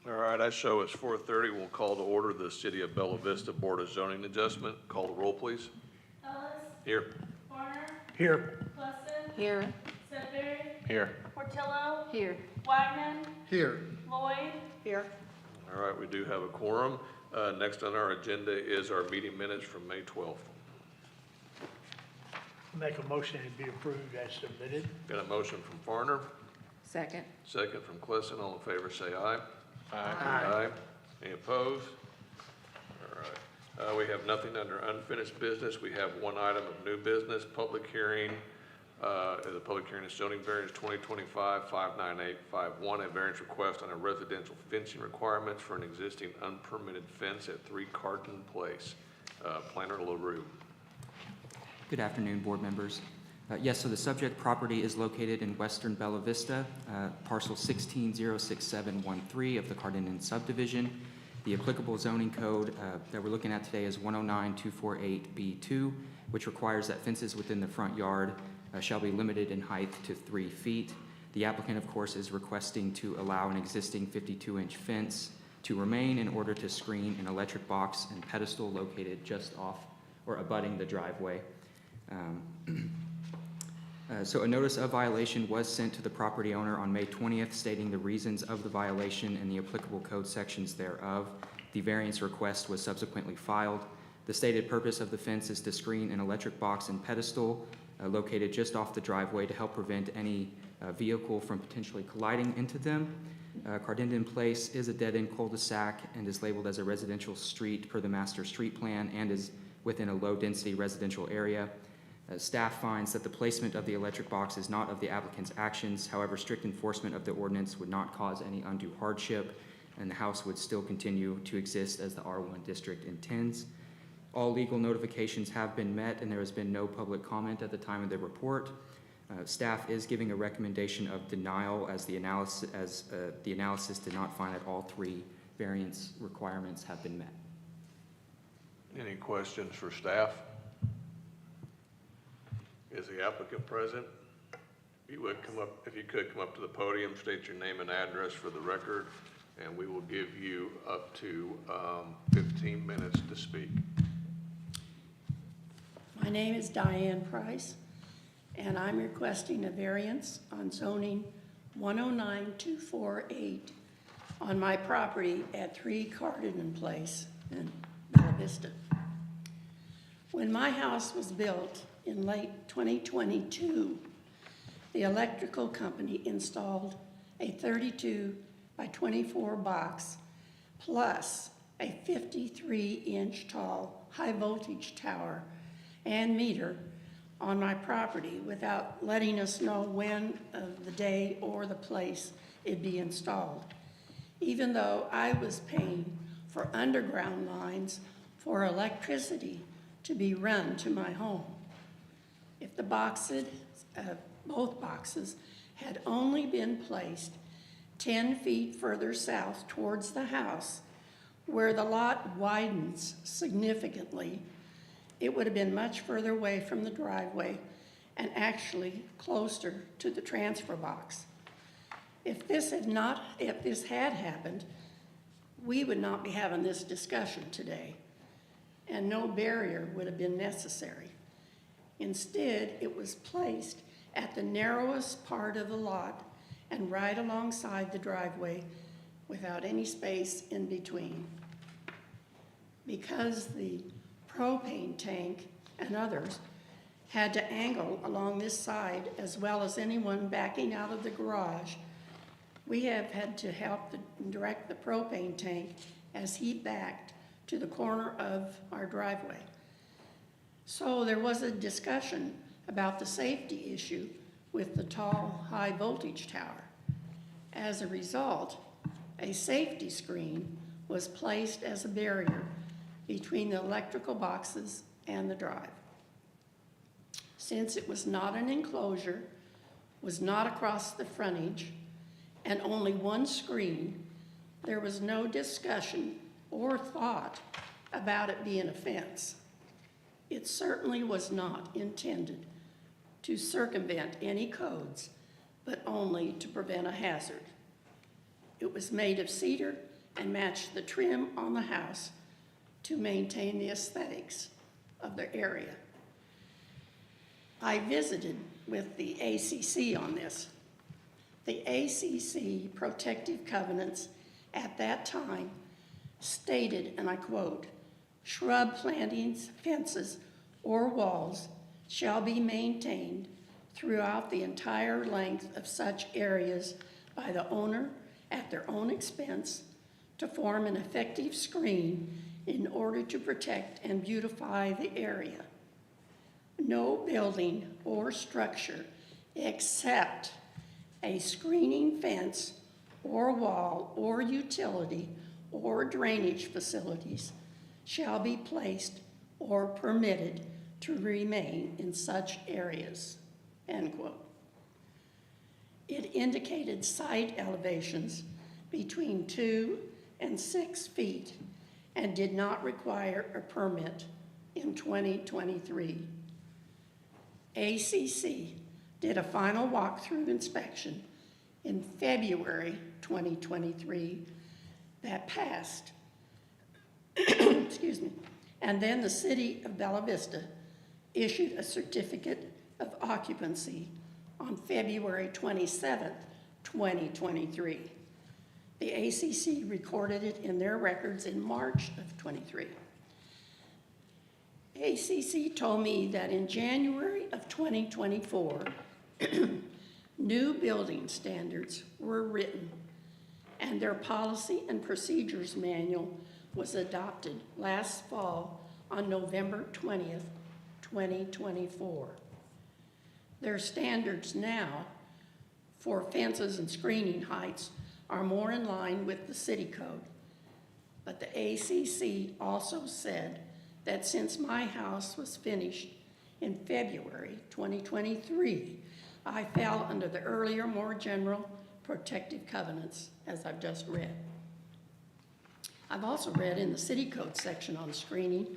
All right, I show it's 4:30. We'll call to order the City of Bella Vista Board of Zoning Adjustment. Call the roll, please. Ellis. Here. Warner. Here. Plesson. Here. Sudbury. Here. Portillo. Here. Wagner. Here. Lloyd. Here. All right, we do have a quorum. Next on our agenda is our meeting minutes from May 12th. Make a motion to be approved as submitted. Got a motion from Farner, Second. second from Klesson. All in favor, say aye. Aye. Any opposed? All right. We have nothing under unfinished business. We have one item of new business, public hearing. The public hearing is zoning variance 2025-59851, a variance request on a residential fencing requirements for an existing unpermitted fence at 3 Carton Place. Planner LaRue. Good afternoon, board members. Yes, so the subject property is located in western Bella Vista, parcel 1606713 of the Cardinal subdivision. The applicable zoning code that we're looking at today is 109248B2, which requires that fences within the front yard shall be limited in height to 3 feet. The applicant, of course, is requesting to allow an existing 52-inch fence to remain in order to screen an electric box and pedestal located just off or abutting the driveway. So a notice of violation was sent to the property owner on May 20th stating the reasons of the violation and the applicable code sections thereof. The variance request was subsequently filed. The stated purpose of the fence is to screen an electric box and pedestal located just off the driveway to help prevent any vehicle from potentially colliding into them. Cardinal Place is a dead-end cul-de-sac and is labeled as a residential street per the master street plan and is within a low-density residential area. Staff finds that the placement of the electric box is not of the applicant's actions. However, strict enforcement of the ordinance would not cause any undue hardship, and the house would still continue to exist as the R1 district intends. All legal notifications have been met, and there has been no public comment at the time of the report. Staff is giving a recommendation of denial as the analysis did not find that all 3 variance requirements have been met. Any questions for staff? Is the applicant present? If you could come up to the podium, state your name and address for the record, and we will give you up to 15 minutes to speak. My name is Diane Price, and I'm requesting a variance on zoning 109248 on my property at 3 Cardinal Place in Bella Vista. When my house was built in late 2022, the electrical company installed a 32 by 24 box plus a 53-inch tall high voltage tower and meter on my property without letting us know when of the day or the place it'd be installed, even though I was paying for underground lines for electricity to be run to my home. If the both boxes had only been placed 10 feet further south towards the house, where the lot widens significantly, it would have been much further away from the driveway and actually closer to the transfer box. If this had happened, we would not be having this discussion today, and no barrier would have been necessary. Instead, it was placed at the narrowest part of the lot and right alongside the driveway without any space in between. Because the propane tank and others had to angle along this side as well as anyone backing out of the garage, we have had to help direct the propane tank as he backed to the corner of our driveway. So there was a discussion about the safety issue with the tall high voltage tower. As a result, a safety screen was placed as a barrier between the electrical boxes and the drive. Since it was not an enclosure, was not across the frontage, and only one screen, there was no discussion or thought about it being a fence. It certainly was not intended to circumvent any codes, but only to prevent a hazard. It was made of cedar and match the trim on the house to maintain the aesthetics of the area. I visited with the ACC on this. The ACC protective covenants at that time stated, and I quote, "Shrub plantings, fences, or walls shall be maintained throughout the entire length of such areas by the owner at their own expense to form an effective screen in order to protect and beautify the area. No building or structure except a screening fence or wall or utility or drainage facilities shall be placed or permitted to remain in such areas," end quote. It indicated site elevations between 2 and 6 feet and did not require a permit in 2023. ACC did a final walkthrough inspection in February 2023 that passed. Excuse me. And then the city of Bella Vista issued a certificate of occupancy on February 27th, 2023. The ACC recorded it in their records in March of 23. ACC told me that in January of 2024, new building standards were written and their policy and procedures manual was adopted last fall on November 20th, 2024. Their standards now for fences and screening heights are more in line with the city code. But the ACC also said that since my house was finished in February 2023, I fell under the earlier, more general protective covenants, as I've just read. I've also read in the city code section on screening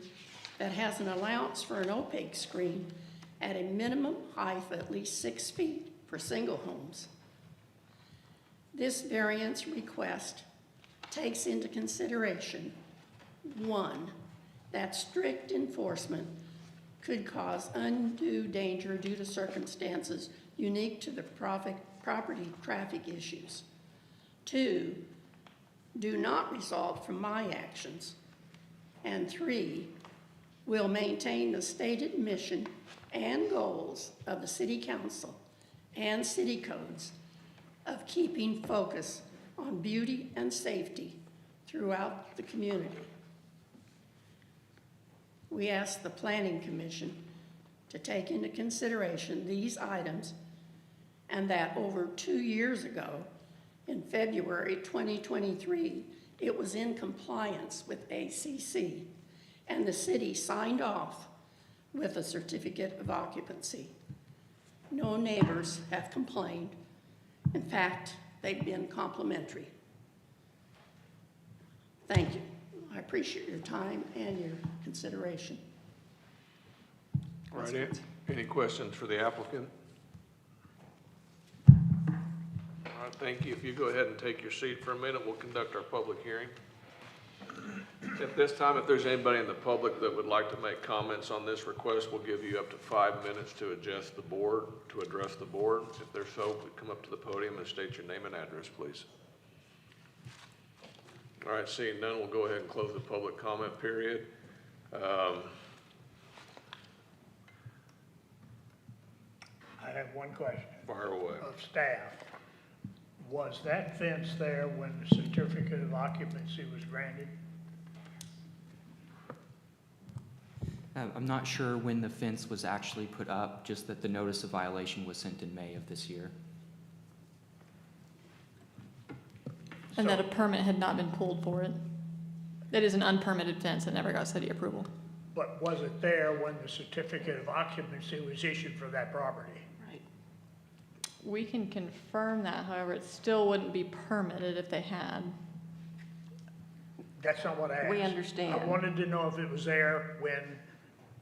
that has an allowance for an opaque screen at a minimum height of at least 6 feet for single homes. This variance request takes into consideration, 1, that strict enforcement could cause undue danger due to circumstances unique to the property traffic issues. 2, do not result from my actions. And 3, will maintain the stated mission and goals of the City Council and city codes of keeping focus on beauty and safety throughout the community. We ask the Planning Commission to take into consideration these items and that over 2 years ago, in February 2023, it was in compliance with ACC and the city signed off with a certificate of occupancy. No neighbors have complained. In fact, they've been complimentary. Thank you. I appreciate your time and your consideration. All right, any questions for the applicant? All right, thank you. If you go ahead and take your seat for a minute, we'll conduct our public hearing. At this time, if there's anybody in the public that would like to make comments on this request, we'll give you up to 5 minutes to address the board. If there's so, come up to the podium and state your name and address, please. All right, seeing none, we'll go ahead and close the public comment period. I have one question Fire away. of staff. Was that fence there when the certificate of occupancy was granted? I'm not sure when the fence was actually put up, just that the notice of violation was sent in May of this year. And that a permit had not been pulled for it. That is an unpermitted fence that never got city approval. But was it there when the certificate of occupancy was issued for that property? Right. We can confirm that, however, it still wouldn't be permitted if they had. That's not what I asked. We understand. I wanted to know if it was there when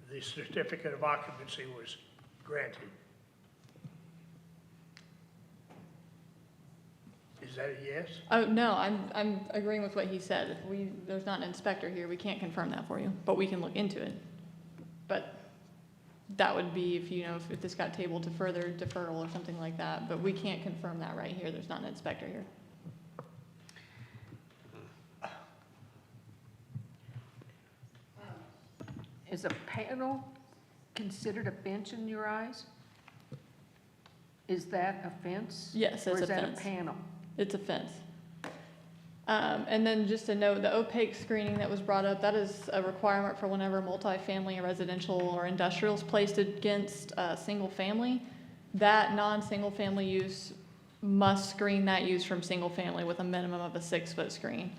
the certificate of occupancy was granted. Is that a yes? Oh, no, I'm agreeing with what he said. If there's not an inspector here, we can't confirm that for you, but we can look into it. But that would be if this got tabled to further deferral or something like that, but we can't confirm that right here. There's not an inspector here. Is a panel considered a fence in your eyes? Is that a fence? Yes, it's a Or is that a fence. panel? It's a fence. And then just a note, the opaque screening that was brought up, that is a requirement for whenever multifamily or residential or industrial is placed against single family. That non-single family use must screen that use from single family with a minimum of a 6-foot screen.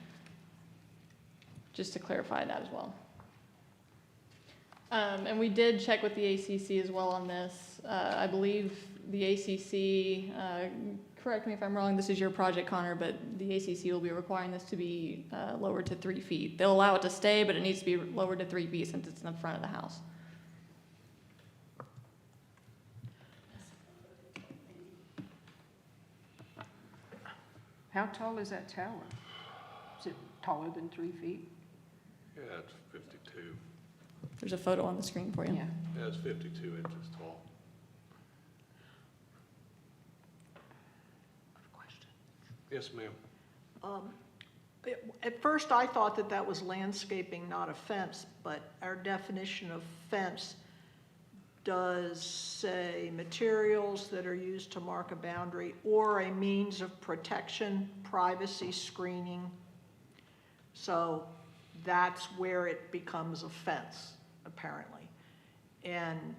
Just to clarify that as well. And we did check with the ACC as well on this. I believe the ACC, correct me if I'm wrong, this is your project, Connor, but the ACC will be requiring this to be lowered to 3 feet. They'll allow it to stay, but it needs to be lowered to 3 feet since it's in the front of the house. How tall is that tower? Is it taller than 3 feet? Yeah, it's 52. There's a photo on the screen for you. Yeah. Yeah, it's 52 inches tall. Question. Yes, ma'am. At first, I thought that that was landscaping, not a fence, but our definition of fence does say materials that are used to mark a boundary or a means of protection, privacy, screening. So that's where it becomes a fence, apparently. And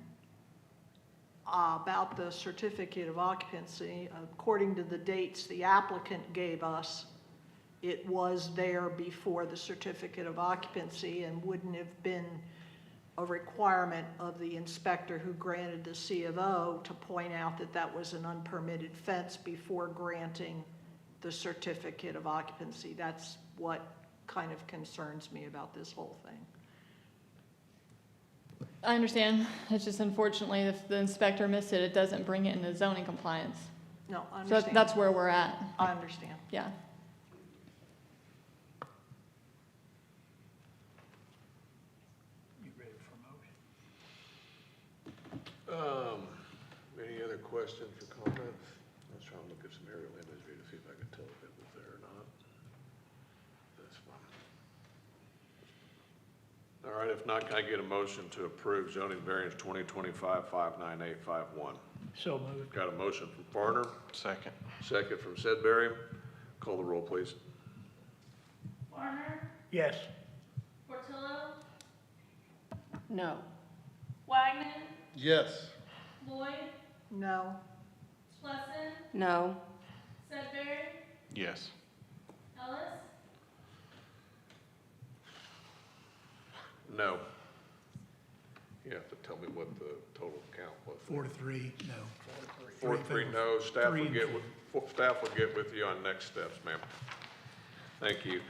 about the certificate of occupancy, according to the dates the applicant gave us, it was there before the certificate of occupancy and wouldn't have been a requirement of the inspector who granted the C of O to point out that that was an unpermitted fence before granting the certificate of occupancy. That's what kind of concerns me about this whole thing. I understand. It's just unfortunately, if the inspector missed it, it doesn't bring it into zoning compliance. No, I So understand. that's where we're at. I understand. Yeah. You ready for a motion? Any other questions or comments? I was trying to look at some aerial imagery to see if I could tell if it was there or not. That's fine. All right, if not, can I get a motion to approve zoning variance 2025-59851? So moved. Got a motion from Farner, Second. second from Sedberry. Call the roll, please. Warner, Yes. Portillo, No. Wagner, Yes. Lloyd, No, Plesson, No. Sedbury, Yes. Ellis, No. You have to tell me what the total count was. 4 to 3, no. 4-3 no. Staff Three will and get, staff will get with you on next steps, ma'am. Thank you.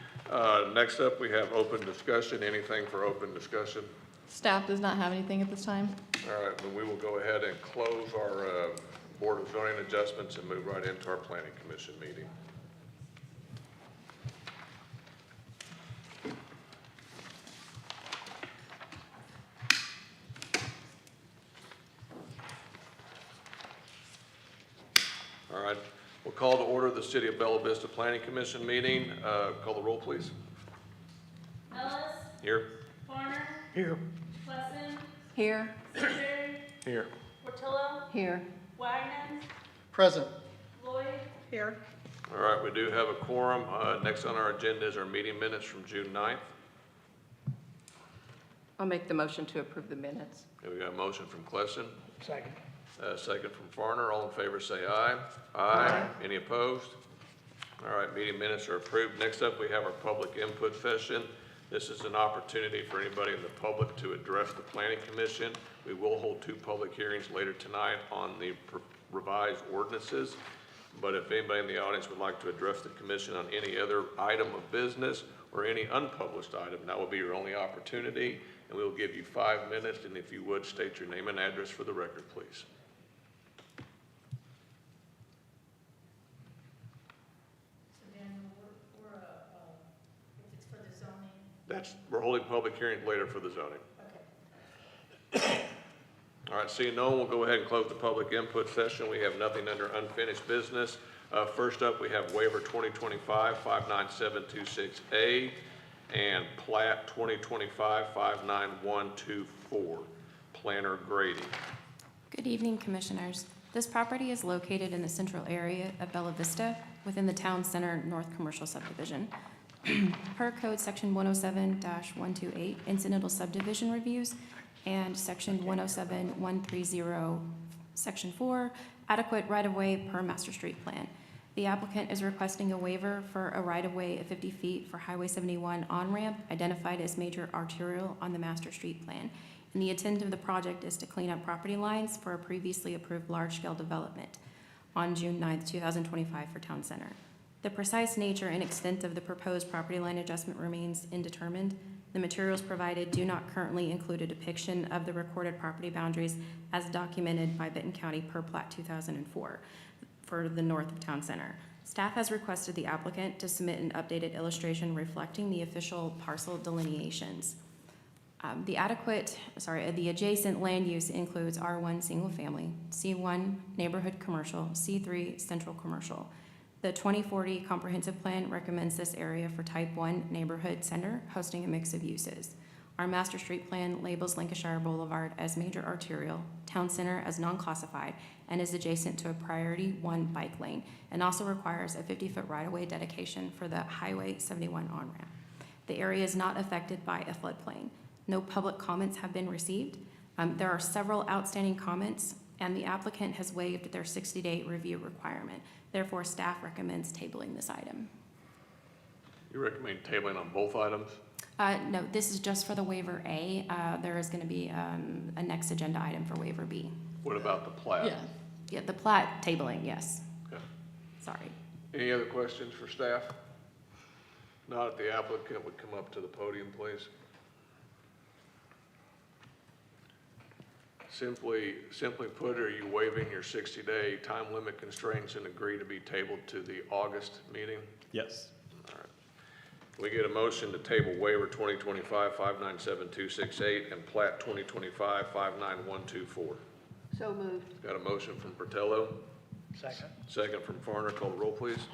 Next up, we have open discussion. Anything for open discussion? Staff does not have anything at this time. All right, then we will go ahead and close our Board of Zoning Adjustments and move right into our Planning Commission meeting. All right, we'll call to order the City of Bella Vista Planning Commission meeting. Call the roll, please. Ellis, Here? Warner, Here. Plesson, Here. Sedbury, Here. Portillo, Here. Wagner, Present. Lloyd, here. All right, we do have a quorum. Next on our agenda is our meeting minutes from June 9th. I'll make the motion to approve the minutes. Okay, we got a motion from Klesson, Second. second from Farner. All in favor, say aye. Aye. Any opposed? All right, meeting minutes are approved. Next up, we have our public input session. This is an opportunity for anybody in the public to address the Planning Commission. We will hold 2 public hearings later tonight on the revised ordinances. But if anybody in the audience would like to address the commission on any other item of business or any unpublished item, that will be your only opportunity. And we will give you 5 minutes, and if you would, state your name and address for the record, please. we're holding public hearings later for the zoning. All right, seeing no one, we'll go ahead and close the public input session. We have nothing under unfinished business. First up, we have waiver 2025-59726A and plat 2025-59124, planner Grady. Good evening, Commissioners. This property is located in the central area of Bella Vista within the Town Center North Commercial Subdivision. Per Code Section 107-128, incidental subdivision reviews, and Section 107-130, Section 4, adequate right-of-way per master street plan. The applicant is requesting a waiver for a right-of-way of 50 feet for Highway 71 on-ramp identified as major arterial on the master street plan. And the intent of the project is to clean up property lines for a previously approved large-scale development on June 9th, 2025 for Town Center. The precise nature and extent of the proposed property line adjustment remains indetermined. The materials provided do not currently include a depiction of the recorded property boundaries as documented by Benton County per Plat 2004 for the north of Town Center. Staff has requested the applicant to submit an updated illustration reflecting the official parcel delineations. The adjacent land use includes R1 single family, C1 neighborhood commercial, C3 central commercial. The 2040 comprehensive plan recommends this area for type 1 neighborhood center hosting a mix of uses. Our master street plan labels Lancashire Boulevard as major arterial, Town Center as non-classified, and is adjacent to a priority 1 bike lane, and also requires a 50-foot right-of-way dedication for the Highway 71 on-ramp. The area is not affected by a floodplain. No public comments have been received. There are several outstanding comments, and the applicant has waived their 60-day review requirement. Therefore, staff recommends tabling this item. You recommend tabling on both items? No, this is just for the waiver A. There is going to be a next agenda item for waiver B. What about the plat? Yeah, the plat tabling, yes. Okay. Sorry. Any other questions for staff? Not if the applicant would come up to the podium, please. Simply put, are you waiving your 60-day time limit constraints and agree to be tabled to the August meeting? Yes. All right. We get a motion to table waiver 2025-597-268 and plat 2025-59124. So moved. Got a motion from Bertello, Second. second from Farner. Call the roll, please.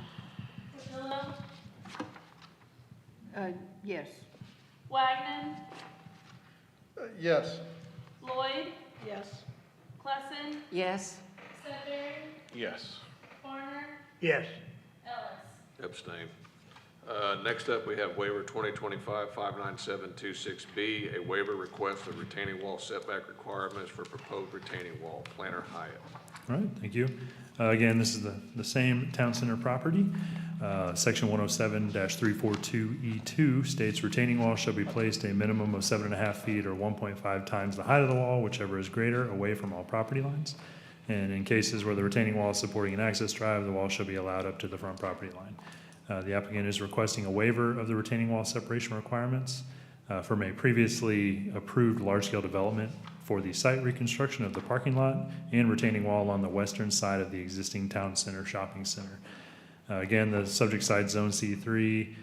Patillo, Yes. Wagner, Yes. Lloyd, Yes. Klessen, Yes. Sudbury, Yes. Farner, Yes. Ellis. Abstain. Next up, we have waiver 2025-59726B, a waiver request of retaining wall setback requirements for proposed retaining wall. Planner Hyatt. All right, thank you. Again, this is the same Town Center property. Section 107-342E2 states retaining walls shall be placed a minimum of 7.5 feet or 1.5 times the height of the wall, whichever is greater, away from all property lines. And in cases where the retaining wall is supporting an access drive, the wall shall be allowed up to the front property line. The applicant is requesting a waiver of the retaining wall separation requirements from a previously approved large-scale development for the site reconstruction of the parking lot and retaining wall on the western side of the existing Town Center shopping center. Again, the subject site zone C3,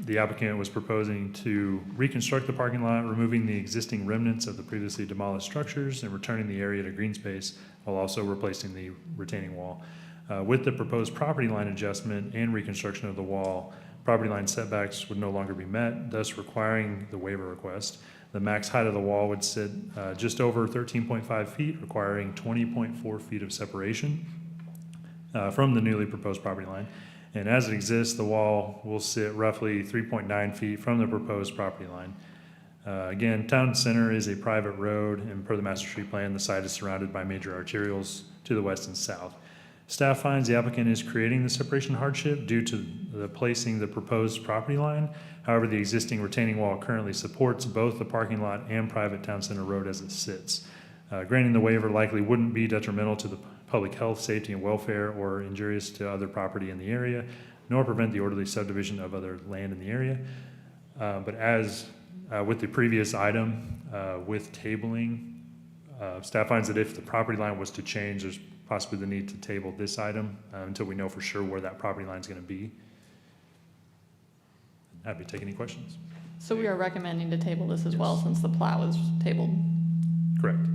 the applicant was proposing to reconstruct the parking lot, removing the existing remnants of the previously demolished structures and returning the area to green space while also replacing the retaining wall. With the proposed property line adjustment and reconstruction of the wall, property line setbacks would no longer be met, thus requiring the waiver request. The max height of the wall would sit just over 13.5 feet, requiring 20.4 feet of separation from the newly proposed property line. And as it exists, the wall will sit roughly 3.9 feet from the proposed property line. Again, Town Center is a private road, and per the master street plan, the site is surrounded by major arterials to the west and south. Staff finds the applicant is creating the separation hardship due to the placing the proposed property line. However, the existing retaining wall currently supports both the parking lot and private Town Center road as it sits. Granting the waiver likely wouldn't be detrimental to the public health, safety, and welfare or injurious to other property in the area, nor prevent the orderly subdivision of other land in the area. But as with the previous item, with tabling, staff finds that if the property line was to change, there's possibly the need to table this item until we know for sure where that property line is going to be. Happy to take any questions. So we are recommending to table this as well, since the plat was tabled. Correct.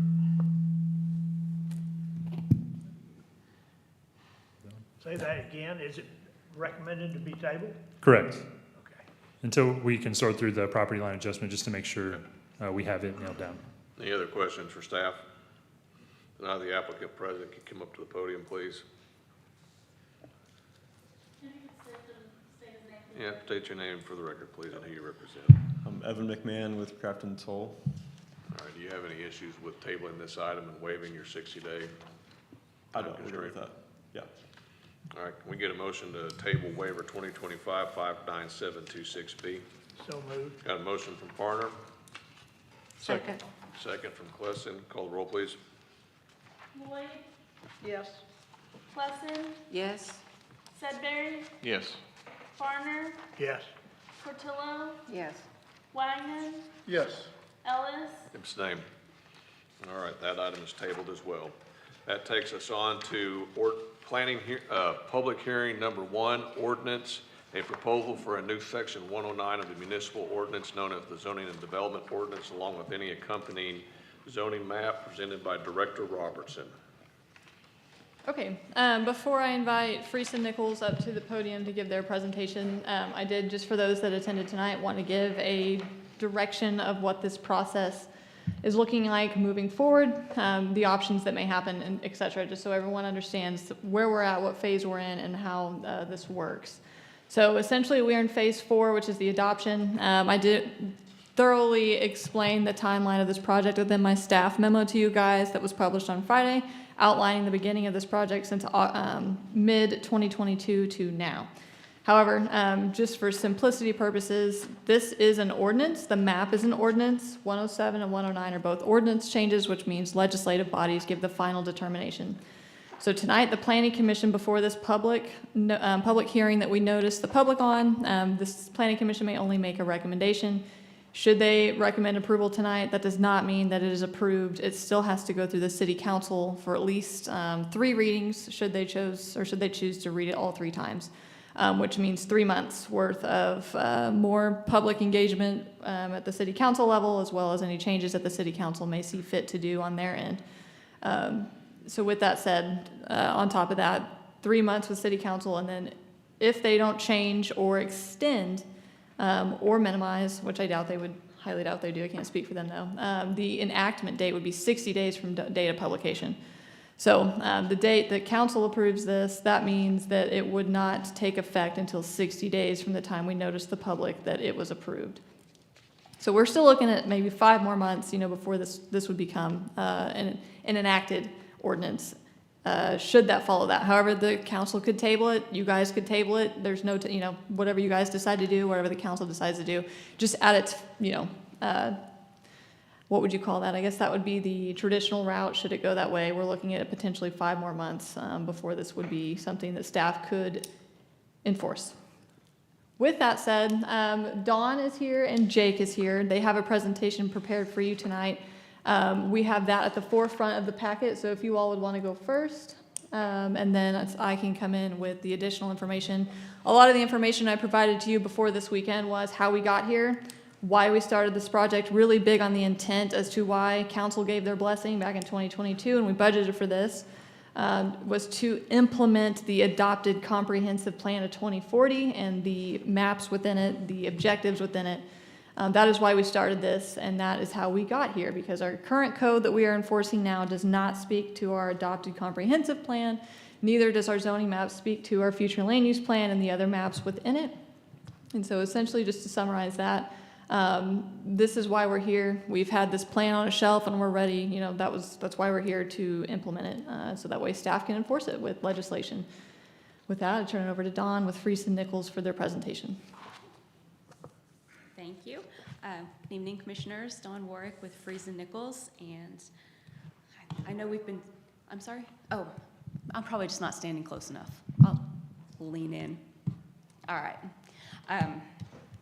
Say that again, is it recommended to be tabled? Correct. Okay. Until we can sort through the property line adjustment, just to make sure we have it nailed down. Any other questions for staff? Now the applicant present can come up to the podium, please. Yeah, state your name for the record, please, and who you represent. I'm Evan McMahon with Crafton Toll. All right, do you have any issues with tabling this item and waiving your 60-day? I don't agree with that. Yeah. All right, can we get a motion to table waiver 2025-59726B? So moved. Got a motion from Parner, Second. second from Klesson. Call the roll, please. Lloyd, Yes. Klesson, Yes. Sedberry, Yes. Farner, Yes. Portillo, Yes. Wagner, Yes. Ellis, Abstain. All right, that item is tabled as well. That takes us on to public hearing number 1, ordinance, a proposal for a new section 109 of the municipal ordinance known as the zoning and development ordinance, along with any accompanying zoning map presented by Director Robertson. Okay, before I invite Freese and Nichols up to the podium to give their presentation, I did, just for those that attended tonight, want to give a direction of what this process is looking like moving forward, the options that may happen, and et cetera, just so everyone understands where we're at, what phase we're in, and how this works. So essentially, we're in phase 4, which is the adoption. I did thoroughly explain the timeline of this project within my staff memo to you guys that was published on Friday, outlining the beginning of this project since mid-2022 to now. However, just for simplicity purposes, this is an ordinance. The map is an ordinance. 107 and 109 are both ordinance changes, which means legislative bodies give the final determination. So tonight, the Planning Commission, before this public hearing that we noticed the public on, this Planning Commission may only make a recommendation. Should they recommend approval tonight, that does not mean that it is approved. It still has to go through the City Council for at least 3 readings, should they choose to read it all 3 times, which means 3 months worth of more public engagement at the City Council level, as well as any changes that the City Council may see fit to do on their end. So with that said, on top of that, 3 months with City Council, and then if they don't change or extend or minimize, which I doubt they would, highly doubt they do, I can't speak for them though, the enactment date would be 60 days from date of publication. So the date that council approves this, that means that it would not take effect until 60 days from the time we notice the public that it was approved. So we're still looking at maybe 5 more months, before this would become an enacted ordinance. Should that follow that. However, the council could table it, you guys could table it, there's no, whatever you guys decide to do, whatever the council decides to do, just at its, what would you call that? I guess that would be the traditional route, should it go that way. We're looking at potentially 5 more months before this would be something that staff could enforce. With that said, Dawn is here and Jake is here. They have a presentation prepared for you tonight. We have that at the forefront of the packet, so if you all would want to go first, and then I can come in with the additional information. A lot of the information I provided to you before this weekend was how we got here, why we started this project, really big on the intent as to why council gave their blessing back in 2022, and we budgeted for this, was to implement the adopted comprehensive plan of 2040 and the maps within it, the objectives within it. That is why we started this, and that is how we got here, because our current code that we are enforcing now does not speak to our adopted comprehensive plan, neither does our zoning map speak to our future land use plan and the other maps within it. And so essentially, just to summarize that, this is why we're here. We've had this plan on a shelf and we're ready, that's why we're here to implement it, so that way staff can enforce it with legislation. With that, I turn it over to Dawn with Freese and Nichols for their presentation. Thank you. Good evening, Commissioners. Dawn Warwick with Freese and Nichols, and I know we've been, I'm sorry? Oh, I'm probably just not standing close enough. I'll lean in. All right.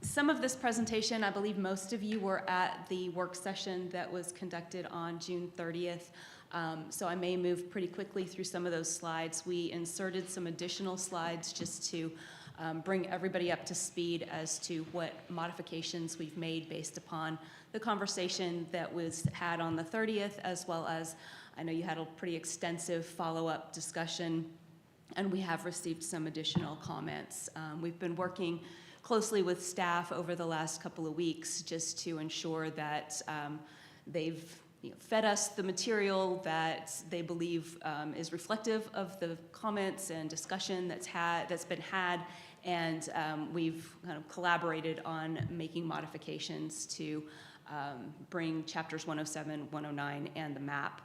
Some of this presentation, I believe most of you were at the work session that was conducted on June 30th. So I may move pretty quickly through some of those slides. We inserted some additional slides just to bring everybody up to speed as to what modifications we've made based upon the conversation that was had on the 30th, as well as, I know you had a pretty extensive follow-up discussion, and we have received some additional comments. We've been working closely with staff over the last couple of weeks just to ensure that they've fed us the material that they believe is reflective of the comments and discussion that's been had, and we've kind of collaborated on making modifications to bring chapters 107, 109, and the map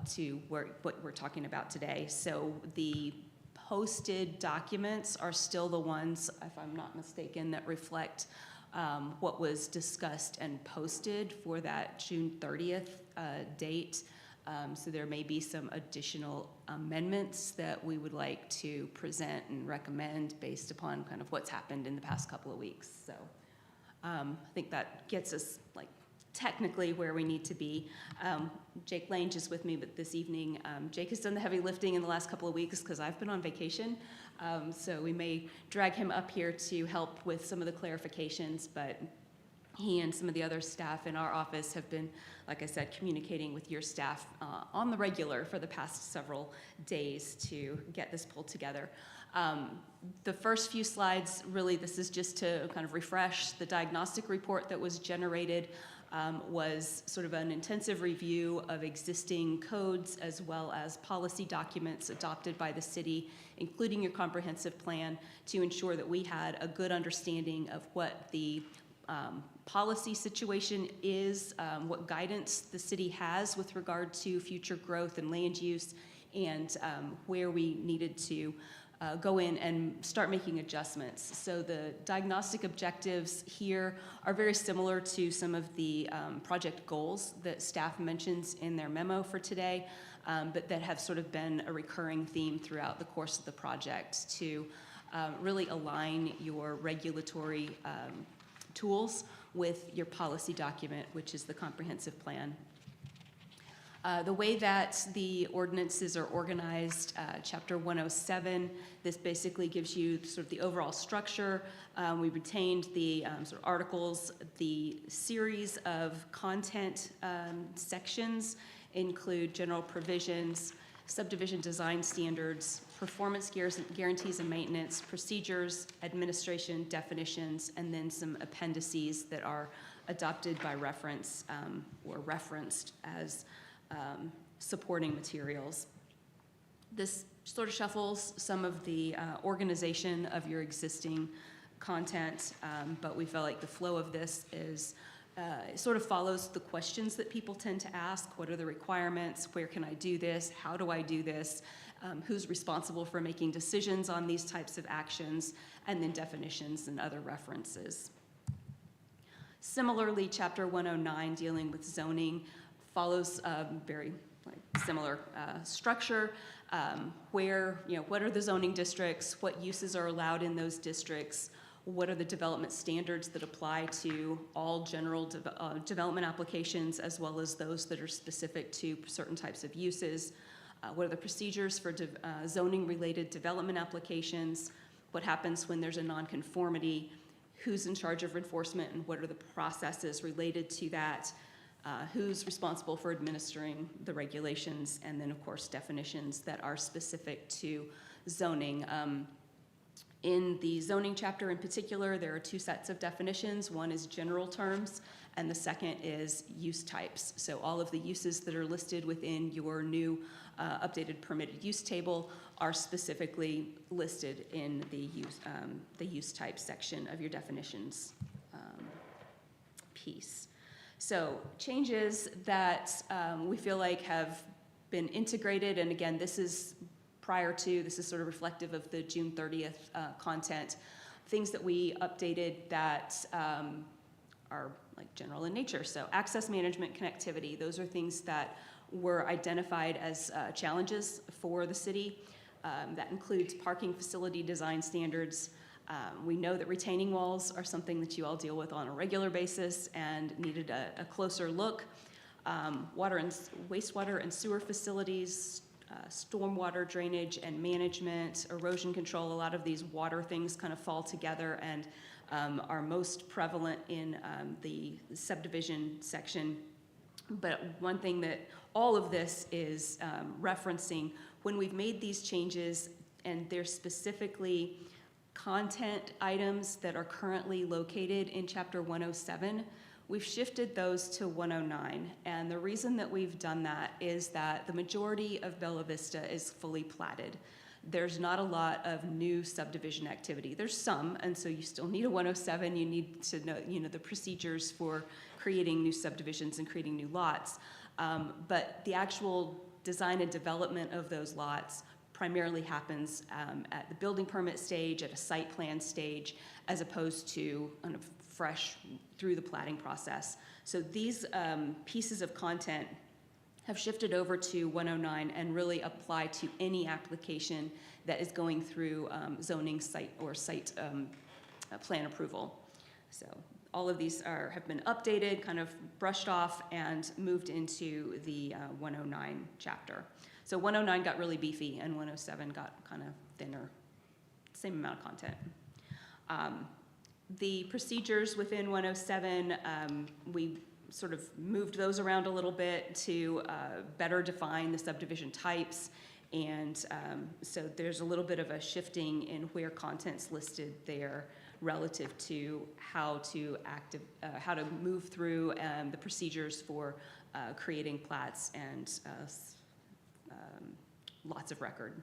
to what we're talking about today. So the posted documents are still the ones, if I'm not mistaken, that reflect what was discussed and posted for that June 30th date. So there may be some additional amendments that we would like to present and recommend based upon kind of what's happened in the past couple of weeks. So I think that gets us technically where we need to be. Jake Lange is with me this evening. Jake has done the heavy lifting in the last couple of weeks because I've been on vacation. So we may drag him up here to help with some of the clarifications, but he and some of the other staff in our office have been, like I said, communicating with your staff on the regular for the past several days to get this pulled together. The first few slides, really, this is just to kind of refresh the diagnostic report that was generated. Was sort of an intensive review of existing codes as well as policy documents adopted by the city, including your comprehensive plan, to ensure that we had a good understanding of what the policy situation is, what guidance the city has with regard to future growth and land use, and where we needed to go in and start making adjustments. So the diagnostic objectives here are very similar to some of the project goals that staff mentions in their memo for today, but that have sort of been a recurring theme throughout the course of the project to really align your regulatory tools with your policy document, which is the comprehensive plan. The way that the ordinances are organized, Chapter 107, this basically gives you sort of the overall structure. We retained the sort of articles. The series of content sections include general provisions, subdivision design standards, performance guarantees and maintenance, procedures, administration, definitions, and then some appendices that are adopted by reference or referenced as supporting materials. This sort of shuffles some of the organization of your existing content, but we felt like the flow of this is it sort of follows the questions that people tend to ask. What are the requirements? Where can I do this? How do I do this? Who's responsible for making decisions on these types of actions? And then definitions and other references. Similarly, Chapter 109, dealing with zoning, follows a very similar structure. Where, what are the zoning districts? What uses are allowed in those districts? What are the development standards that apply to all general development applications, as well as those that are specific to certain types of uses? What are the procedures for zoning-related development applications? What happens when there's a nonconformity? Who's in charge of enforcement, and what are the processes related to that? Who's responsible for administering the regulations? And then, of course, definitions that are specific to zoning. In the zoning chapter in particular, there are two sets of definitions. One is general terms, and the second is use types. So all of the uses that are listed within your new updated permitted use table are specifically listed in the use type section of your definitions piece. So changes that we feel like have been integrated, and again, this is sort of reflective of the June 30th content, things that we updated that are general in nature. So access management, connectivity, those are things that were identified as challenges for the city. That includes parking facility design standards. We know that retaining walls are something that you all deal with on a regular basis and needed a closer look. Wastewater and sewer facilities, stormwater drainage and management, erosion control. A lot of these water things kind of fall together and are most prevalent in the subdivision section. But one thing that all of this is referencing, when we've made these changes and they're specifically content items that are currently located in Chapter 107, we've shifted those to 109. And the reason that we've done that is that the majority of Bella Vista is fully platted. There's not a lot of new subdivision activity. There's some, and so you still need a 107. You need to know, the procedures for creating new subdivisions and creating new lots. But the actual design and development of those lots primarily happens at the building permit stage, at a site plan stage, as opposed to kind of fresh through the platting process. So these pieces of content have shifted over to 109 and really apply to any application that is going through zoning site or site plan approval. So all of these have been updated, kind of brushed off, and moved into the 109 chapter. So 109 got really beefy, and 107 got kind of thinner, same amount of content. The procedures within 107, we sort of moved those around a little bit to better define the subdivision types. And so there's a little bit of a shifting in where content's listed there relative to how to move through the procedures for creating plats and lots of record.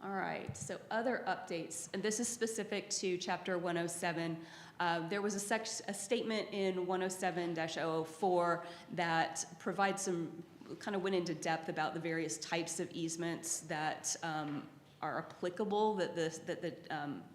All right, so other updates, and this is specific to Chapter 107. There was a statement in 107-004 that provides kind of went into depth about the various types of easements that are applicable, that the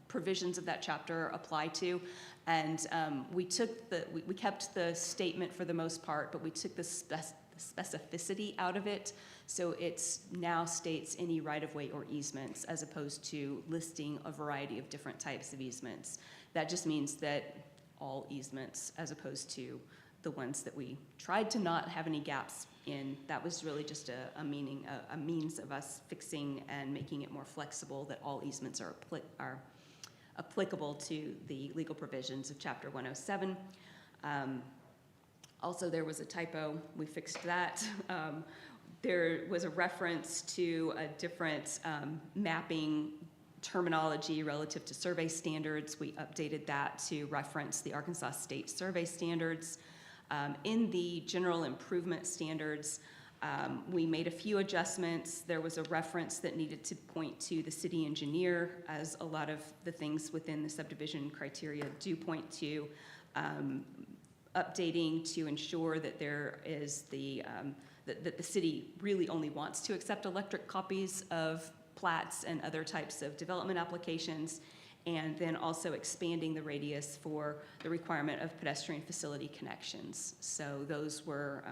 provisions of that chapter apply to. And we kept the statement for the most part, but we took the specificity out of it. So it now states any right-of-way or easements as opposed to listing a variety of different types of easements. That just means that all easements as opposed to the ones that we tried to not have any gaps in. That was really just a means of us fixing and making it more flexible, that all easements are applicable to the legal provisions of Chapter 107. Also, there was a typo. We fixed that. There was a reference to a different mapping terminology relative to survey standards. We updated that to reference the Arkansas State Survey Standards. In the general improvement standards, we made a few adjustments. There was a reference that needed to point to the city engineer, as a lot of the things within the subdivision criteria do point to. Updating to ensure that there is that the city really only wants to accept electric copies of plats and other types of development applications, and then also expanding the radius for the requirement of pedestrian facility connections. So those were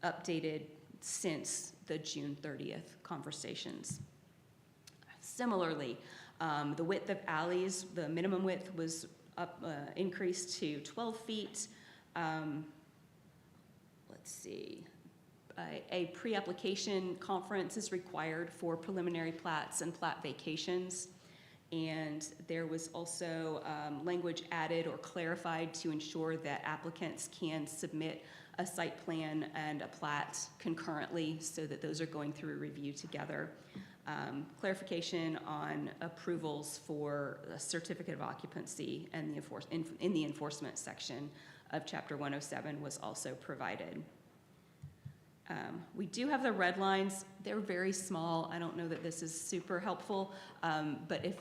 updated since the June 30th conversations. Similarly, the width of alleys, the minimum width was increased to 12 feet. Let's see. A pre-application conference is required for preliminary plats and plat vacations. And there was also language added or clarified to ensure that applicants can submit a site plan and a plat concurrently, so that those are going through review together. Clarification on approvals for a certificate of occupancy and in the enforcement section of Chapter 107 was also provided. We do have the red lines. They're very small. I don't know that this is super helpful, but if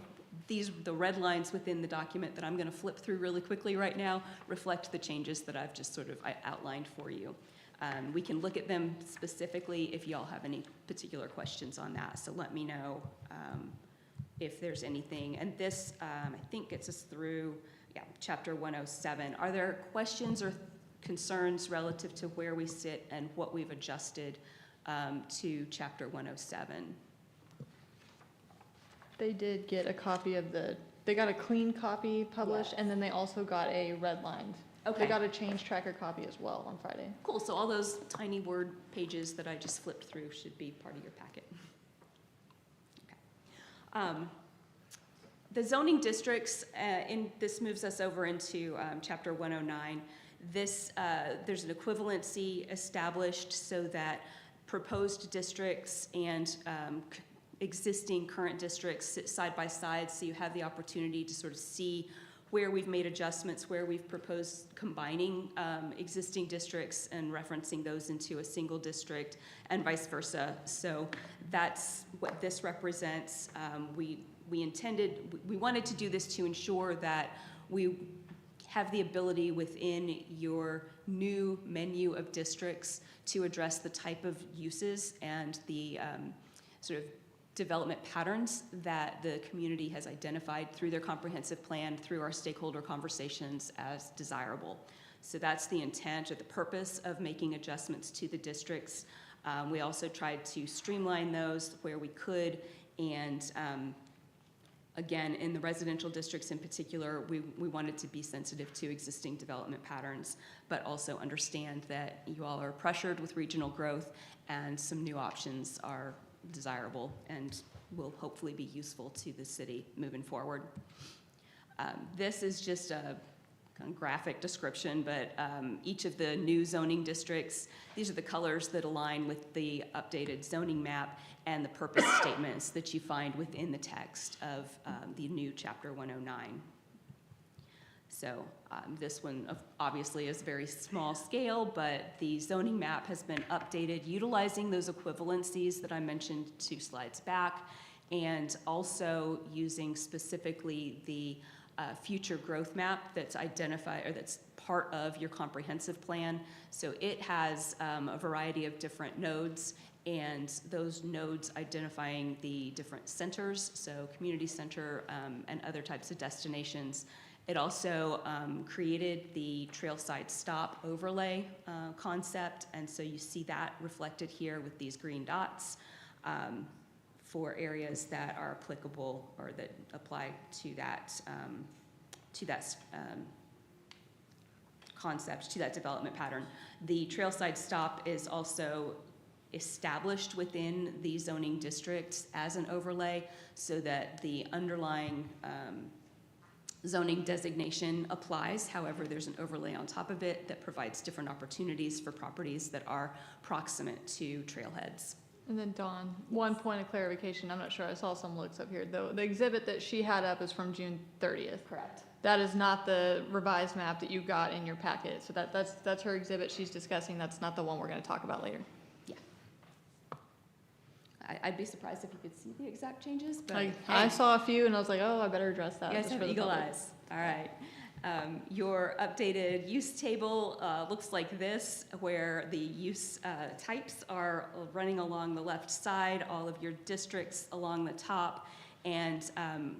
the red lines within the document that I'm going to flip through really quickly right now reflect the changes that I've just sort of outlined for you. We can look at them specifically if y'all have any particular questions on that. So let me know if there's anything. And this, I think, gets us through Chapter 107. Are there questions or concerns relative to where we sit and what we've adjusted to Chapter 107? They did get a copy of they got a clean copy published, Yes. and then they also got a redlined They got a change tracker copy as well on Friday. Cool, so all those tiny word pages that I just flipped through should be part of your packet. Okay. The zoning districts, this moves us over into Chapter 109. There's an equivalency established so that proposed districts and existing current districts sit side by side, so you have the opportunity to sort of see where we've made adjustments, where we've proposed combining existing districts and referencing those into a single district, and vice versa. So that's what this represents. We wanted to do this to ensure that we have the ability within your new menu of districts to address the type of uses and the sort of development patterns that the community has identified through their comprehensive plan, through our stakeholder conversations as desirable. So that's the intent or the purpose of making adjustments to the districts. We also tried to streamline those where we could, and again, in the residential districts in particular, we wanted to be sensitive to existing development patterns, but also understand that you all are pressured with regional growth and some new options are desirable and will hopefully be useful to the city moving forward. This is just a kind of graphic description, but each of the new zoning districts, these are the colors that align with the updated zoning map and the purpose statements that you find within the text of the new Chapter 109. So this one obviously is very small scale, but the zoning map has been updated utilizing those equivalencies that I mentioned 2 slides back, and also using specifically the future growth map that's identified, or that's part of your comprehensive plan. So it has a variety of different nodes, and those nodes identifying the different centers, so community center and other types of destinations. It also created the trailside stop overlay concept, and so you see that reflected here with these green dots for areas that are applicable or that apply to that concept, to that development pattern. The trailside stop is also established within the zoning districts as an overlay so that the underlying zoning designation applies. However, there's an overlay on top of it that provides different opportunities for properties that are proximate to trailheads. And then Dawn, one point of clarification, I'm not sure, I saw some looks up here. The exhibit that she had up is from June 30th. Correct. That is not the revised map that you got in your packet. So that's her exhibit she's discussing. That's not the one we're going to talk about later. Yeah. I'd be surprised if you could see the exact changes, but I saw a few and I was like, oh, I better address that. you guys just have for the eagle public. eyes. All right. Your updated use table looks like this, where the use types are running along the left side, all of your districts along the top, and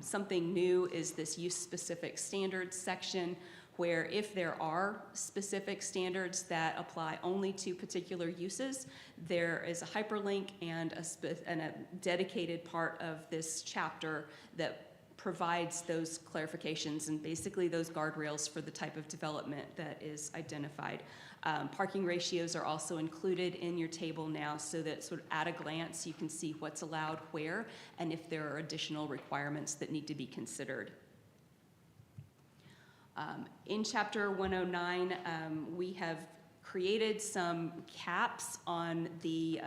something new is this use-specific standards section, where if there are specific standards that apply only to particular uses, there is a hyperlink and a dedicated part of this chapter that provides those clarifications and basically those guardrails for the type of development that is identified. Parking ratios are also included in your table now so that sort of at a glance you can see what's allowed where and if there are additional requirements that need to be considered. In Chapter 109, we have created some caps on the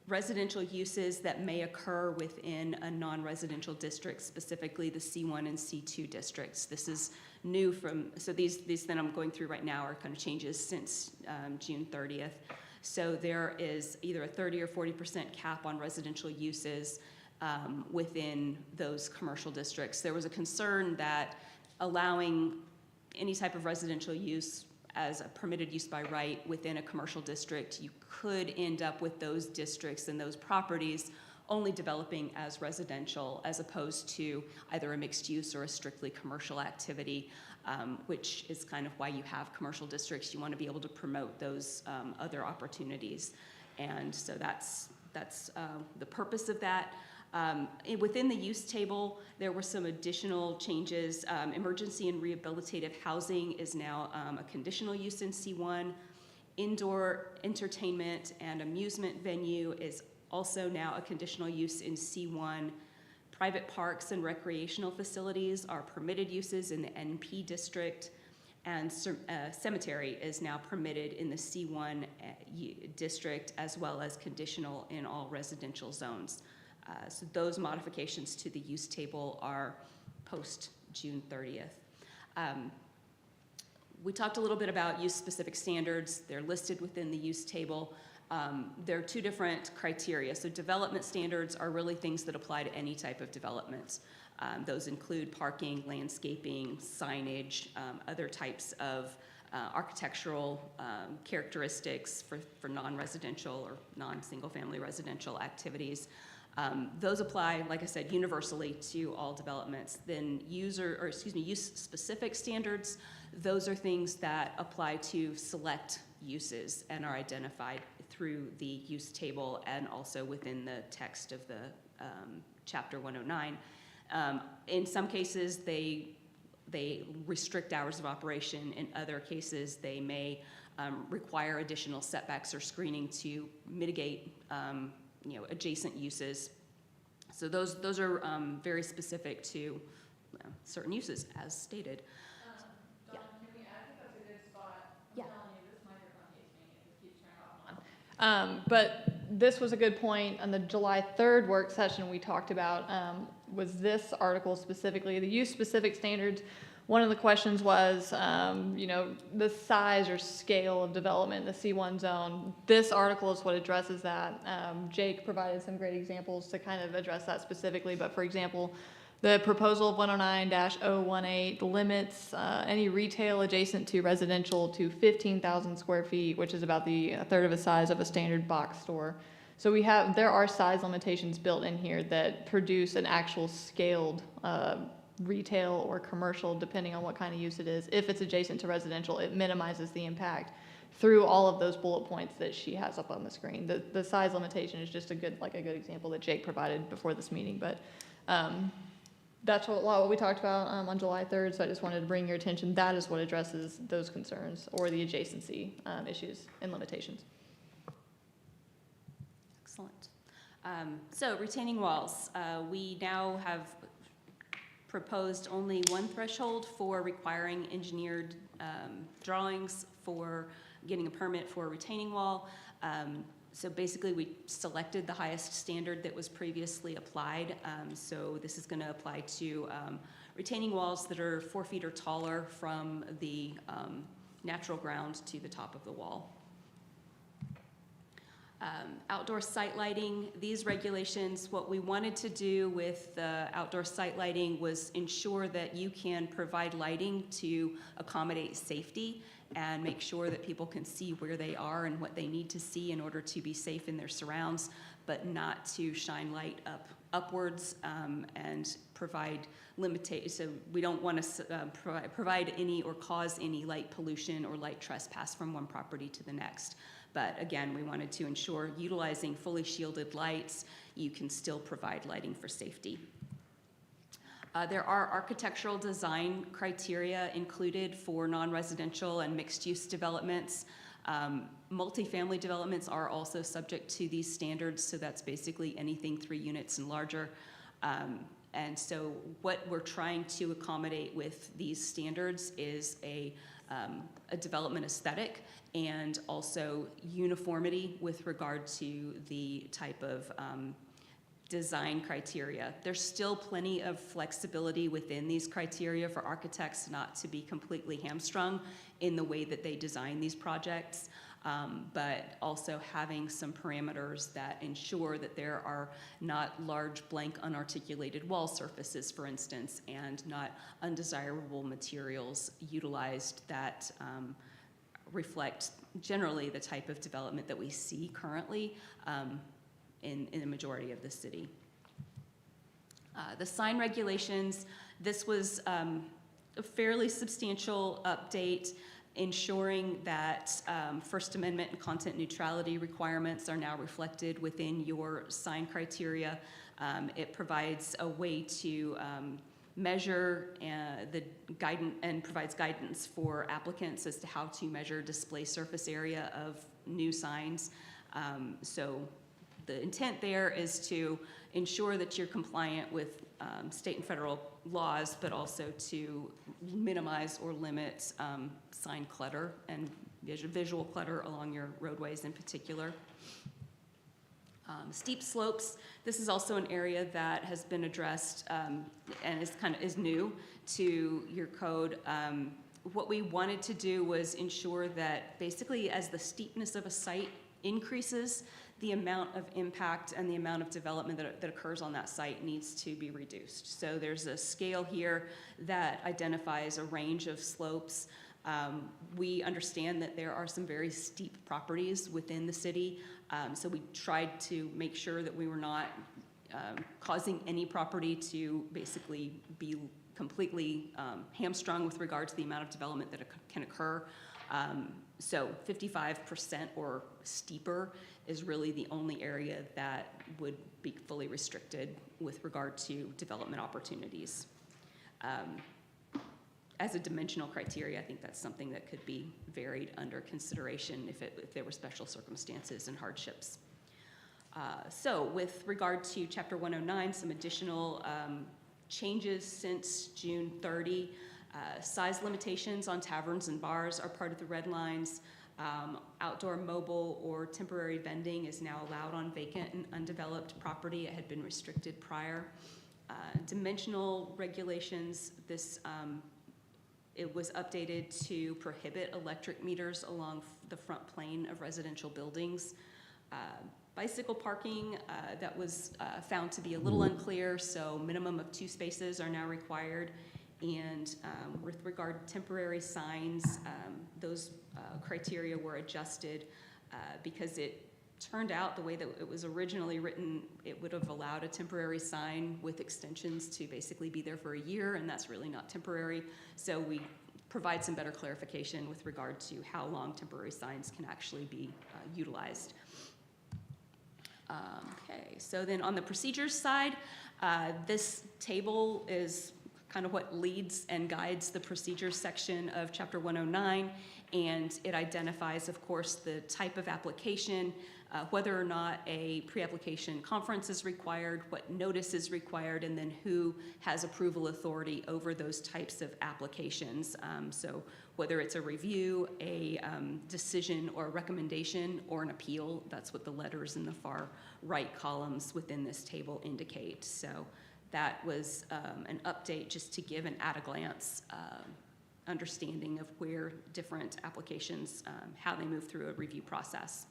residential uses that may occur within a non-residential district, specifically the C1 and C2 districts. This is new from, so these that I'm going through right now are kind of changes since June 30th. So there is either a 30 or 40% cap on residential uses within those commercial districts. There was a concern that allowing any type of residential use as a permitted use by right within a commercial district, you could end up with those districts and those properties only developing as residential as opposed to either a mixed use or a strictly commercial activity, which is kind of why you have commercial districts. You want to be able to promote those other opportunities. And so that's the purpose of that. Within the use table, there were some additional changes. Emergency and rehabilitative housing is now a conditional use in C1. Indoor entertainment and amusement venue is also now a conditional use in C1. Private parks and recreational facilities are permitted uses in the NP district, and cemetery is now permitted in the C1 district, as well as conditional in all residential zones. So those modifications to the use table are post June 30th. We talked a little bit about use-specific standards. They're listed within the use table. There are two different criteria. So development standards are really things that apply to any type of development. Those include parking, landscaping, signage, other types of architectural characteristics for non-residential or non-single-family residential activities. Those apply, like I said, universally to all developments. Then use-specific standards, those are things that apply to select uses and are identified through the use table and also within the text of the Chapter 109. In some cases, they restrict hours of operation. In other cases, they may require additional setbacks or screening to mitigate adjacent uses. So those are very specific to certain uses, as stated. Dawn, can we, I think that's a good spot. I'm Yeah. telling you, this microphone hates me, it just keeps turning off and on. But this was a good point. On the July 3rd work session, we talked about, was this article specifically, the use-specific standards. One of the questions was, the size or scale of development in the C1 zone. This article is what addresses that. Jake provided some great examples to kind of address that specifically, but for example, the proposal of 109-018 limits any retail adjacent to residential to 15,000 square feet, which is about a third of the size of a standard box store. So there are size limitations built in here that produce an actual scaled retail or commercial, depending on what kind of use it is. If it's adjacent to residential, it minimizes the impact through all of those bullet points that she has up on the screen. The size limitation is just a good example that Jake provided before this meeting, but that's a lot what we talked about on July 3rd, so I just wanted to bring your attention. That is what addresses those concerns or the adjacency issues and limitations. Excellent. So retaining walls. We now have proposed only one threshold for requiring engineered drawings for getting a permit for a retaining wall. So basically, we selected the highest standard that was previously applied. So this is going to apply to retaining walls that are 4 feet or taller from the natural ground to the top of the wall. Outdoor site lighting, these regulations, what we wanted to do with the outdoor site lighting was ensure that you can provide lighting to accommodate safety and make sure that people can see where they are and what they need to see in order to be safe in their surrounds, but not to shine light upwards and provide so we don't want to provide any or cause any light pollution or light trespass from one property to the next. But again, we wanted to ensure utilizing fully shielded lights, you can still provide lighting for safety. There are architectural design criteria included for non-residential and mixed-use developments. Multifamily developments are also subject to these standards, so that's basically anything 3 units and larger. And so what we're trying to accommodate with these standards is a development aesthetic and also uniformity with regard to the type of design criteria. There's still plenty of flexibility within these criteria for architects not to be completely hamstrung in the way that they design these projects, but also having some parameters that ensure that there are not large blank unarticulated wall surfaces, for instance, and not undesirable materials utilized that reflect generally the type of development that we see currently in the majority of the city. The sign regulations, this was a fairly substantial update, ensuring that First Amendment and content neutrality requirements are now reflected within your sign criteria. It provides a way to measure the guidance and provides guidance for applicants as to how to measure display surface area of new signs. So the intent there is to ensure that you're compliant with state and federal laws, but also to minimize or limit sign clutter and visual clutter along your roadways in particular. Steep slopes, this is also an area that has been addressed and is new to your code. What we wanted to do was ensure that basically as the steepness of a site increases, the amount of impact and the amount of development that occurs on that site needs to be reduced. So there's a scale here that identifies a range of slopes. We understand that there are some very steep properties within the city, so we tried to make sure that we were not causing any property to basically be completely hamstrung with regard to the amount of development that can occur. So 55% or steeper is really the only area that would be fully restricted with regard to development opportunities. As a dimensional criteria, I think that's something that could be varied under consideration if there were special circumstances and hardships. So with regard to Chapter 109, some additional changes since June 30. Size limitations on taverns and bars are part of the red lines. Outdoor mobile or temporary vending is now allowed on vacant and undeveloped property. It had been restricted prior. Dimensional regulations, it was updated to prohibit electric meters along the front plane of residential buildings. Bicycle parking, that was found to be a little unclear, so minimum of 2 spaces are now required. And with regard to temporary signs, those criteria were adjusted because it turned out the way that it was originally written, it would have allowed a temporary sign with extensions to basically be there for a year, and that's really not temporary. So we provide some better clarification with regard to how long temporary signs can actually be utilized. Okay, so then on the procedures side, this table is kind of what leads and guides the procedures section of Chapter 109, and it identifies, of course, the type of application, whether or not a pre-application conference is required, what notice is required, and then who has approval authority over those types of applications. So whether it's a review, a decision, or a recommendation, or an appeal, that's what the letters in the far right columns within this table indicate. So that was an update just to give an at-a-glance understanding of where different applications, how they move through a review process.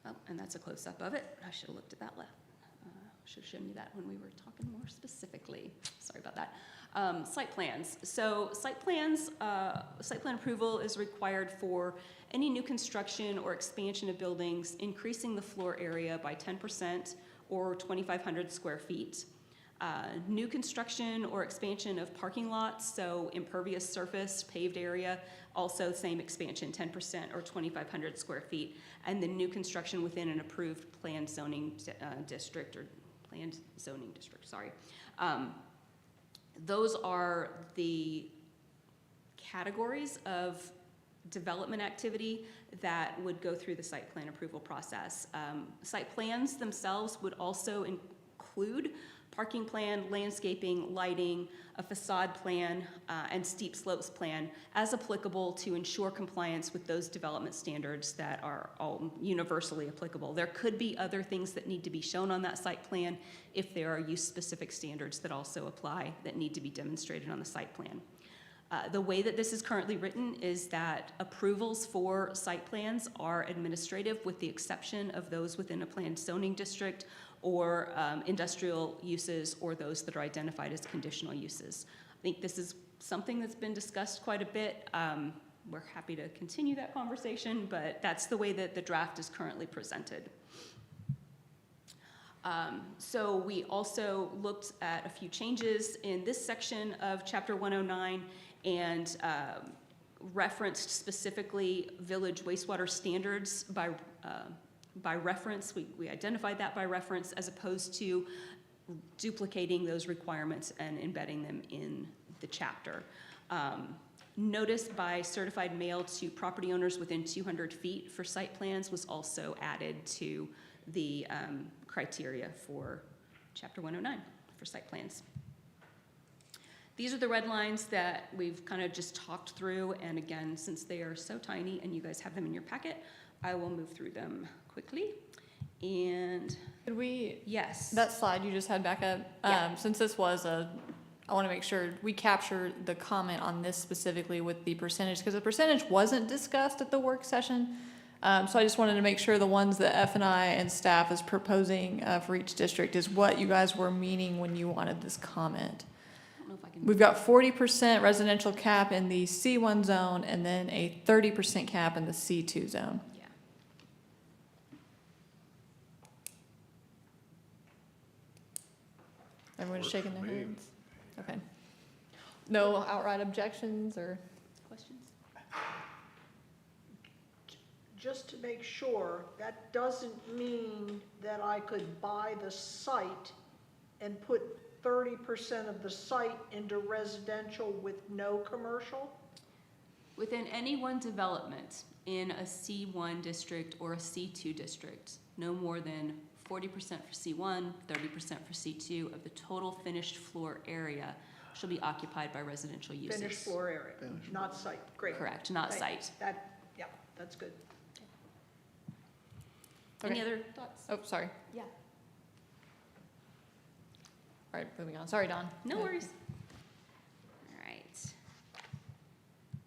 Oh, and that's a close-up of it. I should have looked at that left. Should have shown you that when we were talking more specifically. Sorry about that. Site plans. So site plan approval is required for any new construction or expansion of buildings, increasing the floor area by 10% or 2,500 square feet. New construction or expansion of parking lots, so impervious surface, paved area, also same expansion, 10% or 2,500 square feet. And then new construction within an approved planned zoning district, or planned zoning district, sorry. Those are the categories of development activity that would go through the site plan approval process. Site plans themselves would also include parking plan, landscaping, lighting, a facade plan, and steep slopes plan as applicable to ensure compliance with those development standards that are all universally applicable. There could be other things that need to be shown on that site plan if there are use-specific standards that also apply that need to be demonstrated on the site plan. The way that this is currently written is that approvals for site plans are administrative with the exception of those within a planned zoning district or industrial uses or those that are identified as conditional uses. I think this is something that's been discussed quite a bit. We're happy to continue that conversation, but that's the way that the draft is currently presented. So we also looked at a few changes in this section of Chapter 109 and referenced specifically village wastewater standards by by reference. We identified that by reference as opposed to duplicating those requirements and embedding them in the chapter. Notice by certified mail to property owners within 200 feet for site plans was also added to the criteria for Chapter 109 for site plans. These are the red lines that we've kind of just talked through, and again, since they are so tiny and you guys have them in your packet, I will move through them quickly. And Could we, yes. that slide you just had back up, Yeah. since this was I want to make sure we capture the comment on this specifically with the percentage, because the percentage wasn't discussed at the work session. So I just wanted to make sure the ones that F&I and staff is proposing for each district is what you guys were meaning when you wanted this comment. I don't know if I can. We've got 40% residential cap in the C1 zone and then a 30% cap in the C2 zone. Yeah. Everyone's Works shaking for their me. heads? Okay. No outright objections or? Questions? Just to make sure, that doesn't mean that I could buy the site and put 30% of the site into residential with no commercial? Within any one development in a C1 district or a C2 district, no more than 40% for C1, 30% for C2 of the total finished floor area shall be occupied by residential uses. Finished floor area, not site, great. Correct, not Thank- site. That, yeah, that's good. Any Okay. other thoughts? Oh, sorry. Yeah. All right, moving on. Sorry, Don. No worries. All right.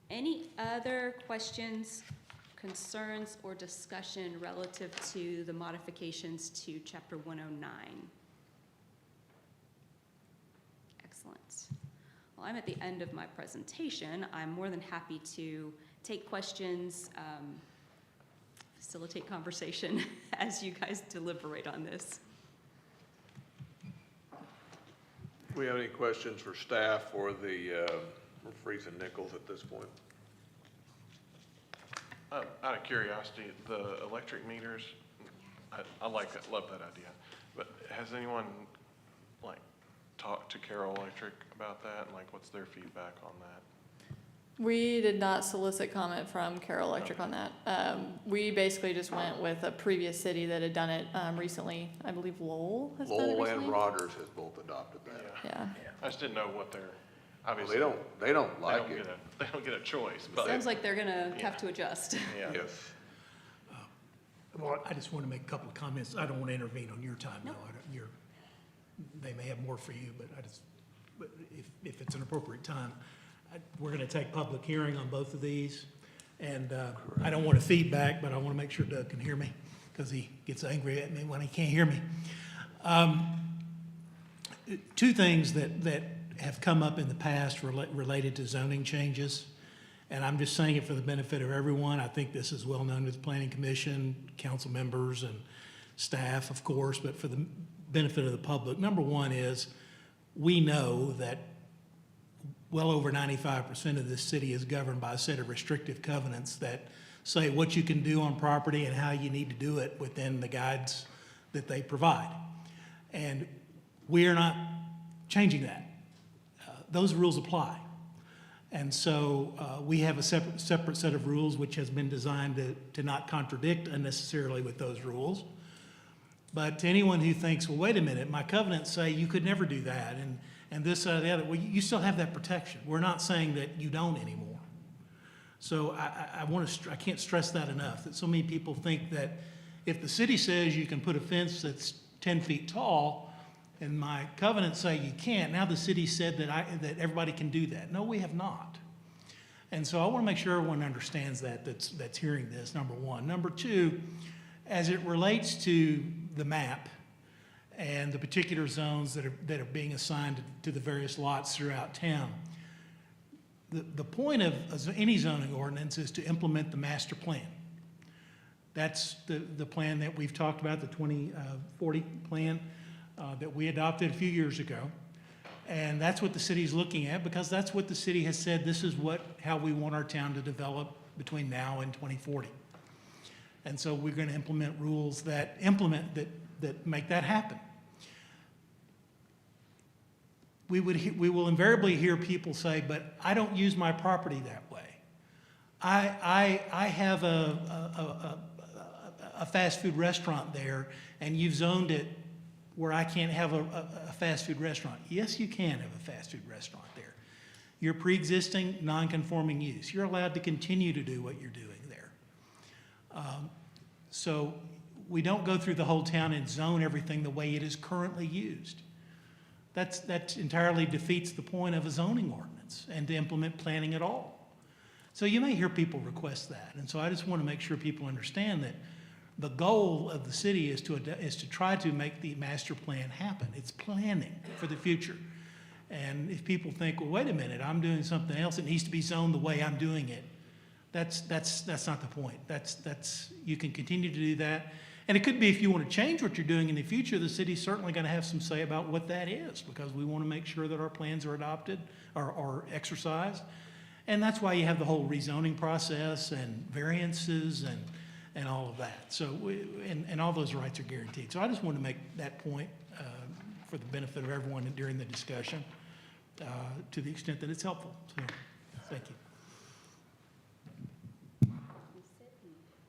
Any other questions, concerns, or discussion relative to the modifications to Chapter 109? Excellent. Well, I'm at the end of my presentation. I'm more than happy to take questions, facilitate conversation as you guys deliberate on this. We have any questions for staff or the, for Freeze and Nichols at this point? Out of curiosity, the electric meters, I like that, love that idea. But has anyone like talked to Carroll Electric about that? And like, what's their feedback on that? We did not solicit comment from Carroll Electric on that. We basically just went with a previous city that had done it recently. I believe Lowell has done it Lowell recently. and Rogers has both adopted that. Yeah. I just didn't know what their, Well, obviously. they don't like it. They don't get a choice, but. Sounds like they're gonna Yeah. have to adjust. Yeah. Yes. Well, I just want to make a couple of comments. I don't want to intervene on your time, though. They may have more for you, but if it's an appropriate time, we're going to take public hearing on both of these. And I don't want to feedback, but I want to make sure Doug can hear me because he gets angry at me when he can't hear me. Two things that have come up in the past related to zoning changes. And I'm just saying it for the benefit of everyone. I think this is well known to the Planning Commission, council members, and staff, of course, but for the benefit of the public. Number one is, we know that well over 95% of this city is governed by a set of restrictive covenants that say what you can do on property and how you need to do it within the guides that they provide. And we are not changing that. Those rules apply. And so we have a separate set of rules which has been designed to not contradict unnecessarily with those rules. But to anyone who thinks, well, wait a minute, my covenants say you could never do that, and this or the other, well, you still have that protection. We're not saying that you don't anymore. So I can't stress that enough, that so many people think that if the city says you can put a fence that's 10 feet tall, and my covenants say you can't, now the city said that everybody can do that. No, we have not. And so I want to make sure everyone understands that's hearing this, number one. Number two, as it relates to the map and the particular zones that are being assigned to the various lots throughout town, the point of any zoning ordinance is to implement the master plan. That's the plan that we've talked about, the 2040 plan that we adopted a few years ago. And that's what the city's looking at, because that's what the city has said, this is how we want our town to develop between now and 2040. And so we're going to implement rules that make that happen. We will invariably hear people say, but I don't use my property that way. I have a fast food restaurant there, and you've zoned it where I can't have a fast food restaurant. Yes, you can have a fast food restaurant there. You're pre-existing, non-conforming use. You're allowed to continue to do what you're doing there. So we don't go through the whole town and zone everything the way it is currently used. That entirely defeats the point of a zoning ordinance and to implement planning at all. So you may hear people request that. And so I just want to make sure people understand that the goal of the city is to try to make the master plan happen. It's planning for the future. And if people think, well, wait a minute, I'm doing something else, it needs to be zoned the way I'm doing it. That's not the point. You can continue to do that. And it could be if you want to change what you're doing in the future, the city's certainly going to have some say about what that is, because we want to make sure that our plans are adopted or exercised. And that's why you have the whole rezoning process and variances and all of that. So, and all those rights are guaranteed. So I just want to make that point for the benefit of everyone during the discussion, to the extent that it's helpful. So, thank you.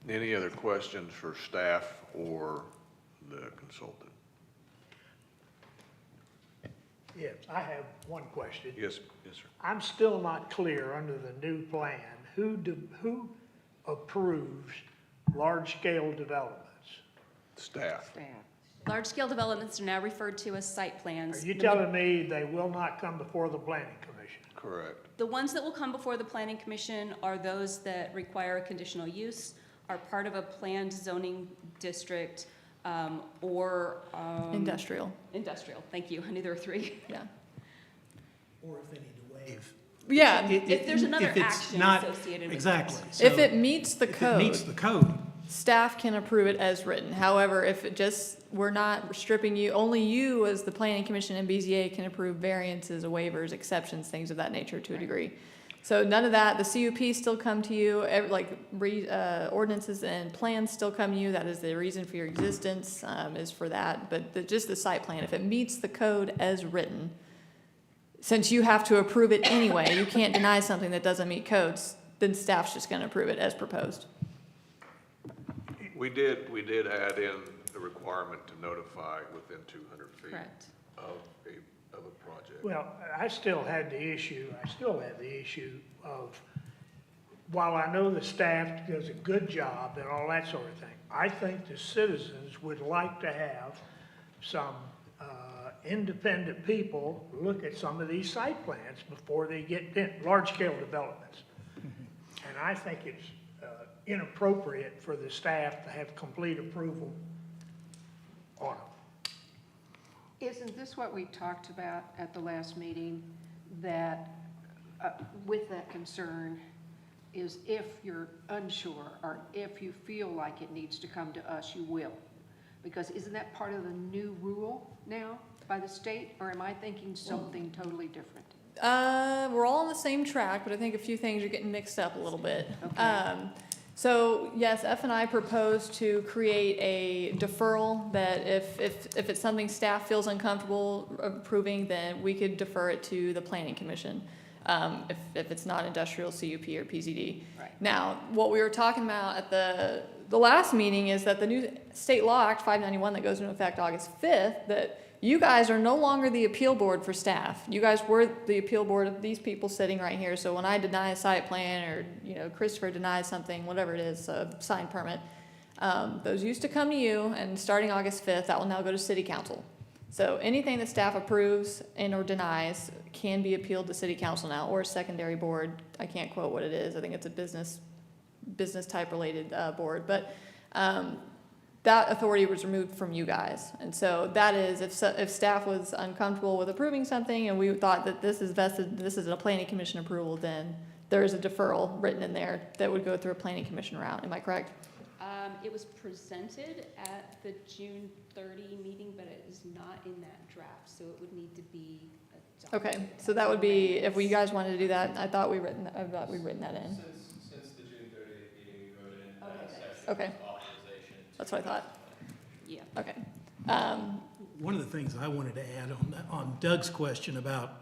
Any other questions for staff or the consultant? Yes, I have one question. Yes, yes, sir. I'm still not clear under the new plan, who approves large-scale developments? Staff. Large-scale developments are now referred to as site plans. Are you telling me they will not come before the planning commission? Correct. The ones that will come before the planning commission are those that require a conditional use, are part of a planned zoning district, or Industrial. Industrial, thank you. I knew there were three. Yeah. Or if they need to waive. Yeah. If there's another if it's action not- associated with Exactly. it. So If it meets the if it code, meets the code, staff can approve it as written. However, if it just, we're not stripping you, only you as the planning commission and BZA can approve variances, waivers, exceptions, things of that nature to a degree. So none of that, the CUP still come to you, ordinances and plans still come to you. That is the reason for your existence, is for that. But just the site plan, if it meets the code as written, since you have to approve it anyway, you can't deny something that doesn't meet codes, then staff's just gonna approve it as proposed. We did add in the requirement to notify within 200 feet Correct. of a project. Well, I still have the issue of, while I know the staff does a good job and all that sort of thing, I think the citizens would like to have some independent people look at some of these site plans before they get large-scale developments. And I think it's inappropriate for the staff to have complete approval on them. Isn't this what we talked about at the last meeting, that with that concern is if you're unsure or if you feel like it needs to come to us, you will? Because isn't that part of the new rule now by the state, or am I thinking something totally different? We're all on the same track, but I think a few things are getting mixed up a little bit. Okay. So yes, F and I proposed to create a deferral that if it's something staff feels uncomfortable approving, then we could defer it to the planning commission. If it's not industrial, CUP, or PZD. Right. Now, what we were talking about at the last meeting is that the new state law, Act 591, that goes into effect August 5th, that you guys are no longer the appeal board for staff. You guys were the appeal board of these people sitting right here. So when I deny a site plan, or Christopher denies something, whatever it is, a sign permit, those used to come to you, and starting August 5th, that will now go to city council. So anything that staff approves and or denies can be appealed to city council now, or a secondary board. I can't quote what it is. I think it's a business type related board, but that authority was removed from you guys. And so that is, if staff was uncomfortable with approving something and we thought that this is vested, this is a planning commission approval, then there is a deferral written in there that would go through a planning commission route. Am I correct? It was presented at the June 30 meeting, but it is not in that draft, so it would need to be adopted. Okay, so that would be, if you guys wanted to do that, I thought we'd written that in. Since the June 30th meeting, we voted in that section. Okay. That's what I thought. Yeah. Okay. One of the things I wanted to add on Doug's question about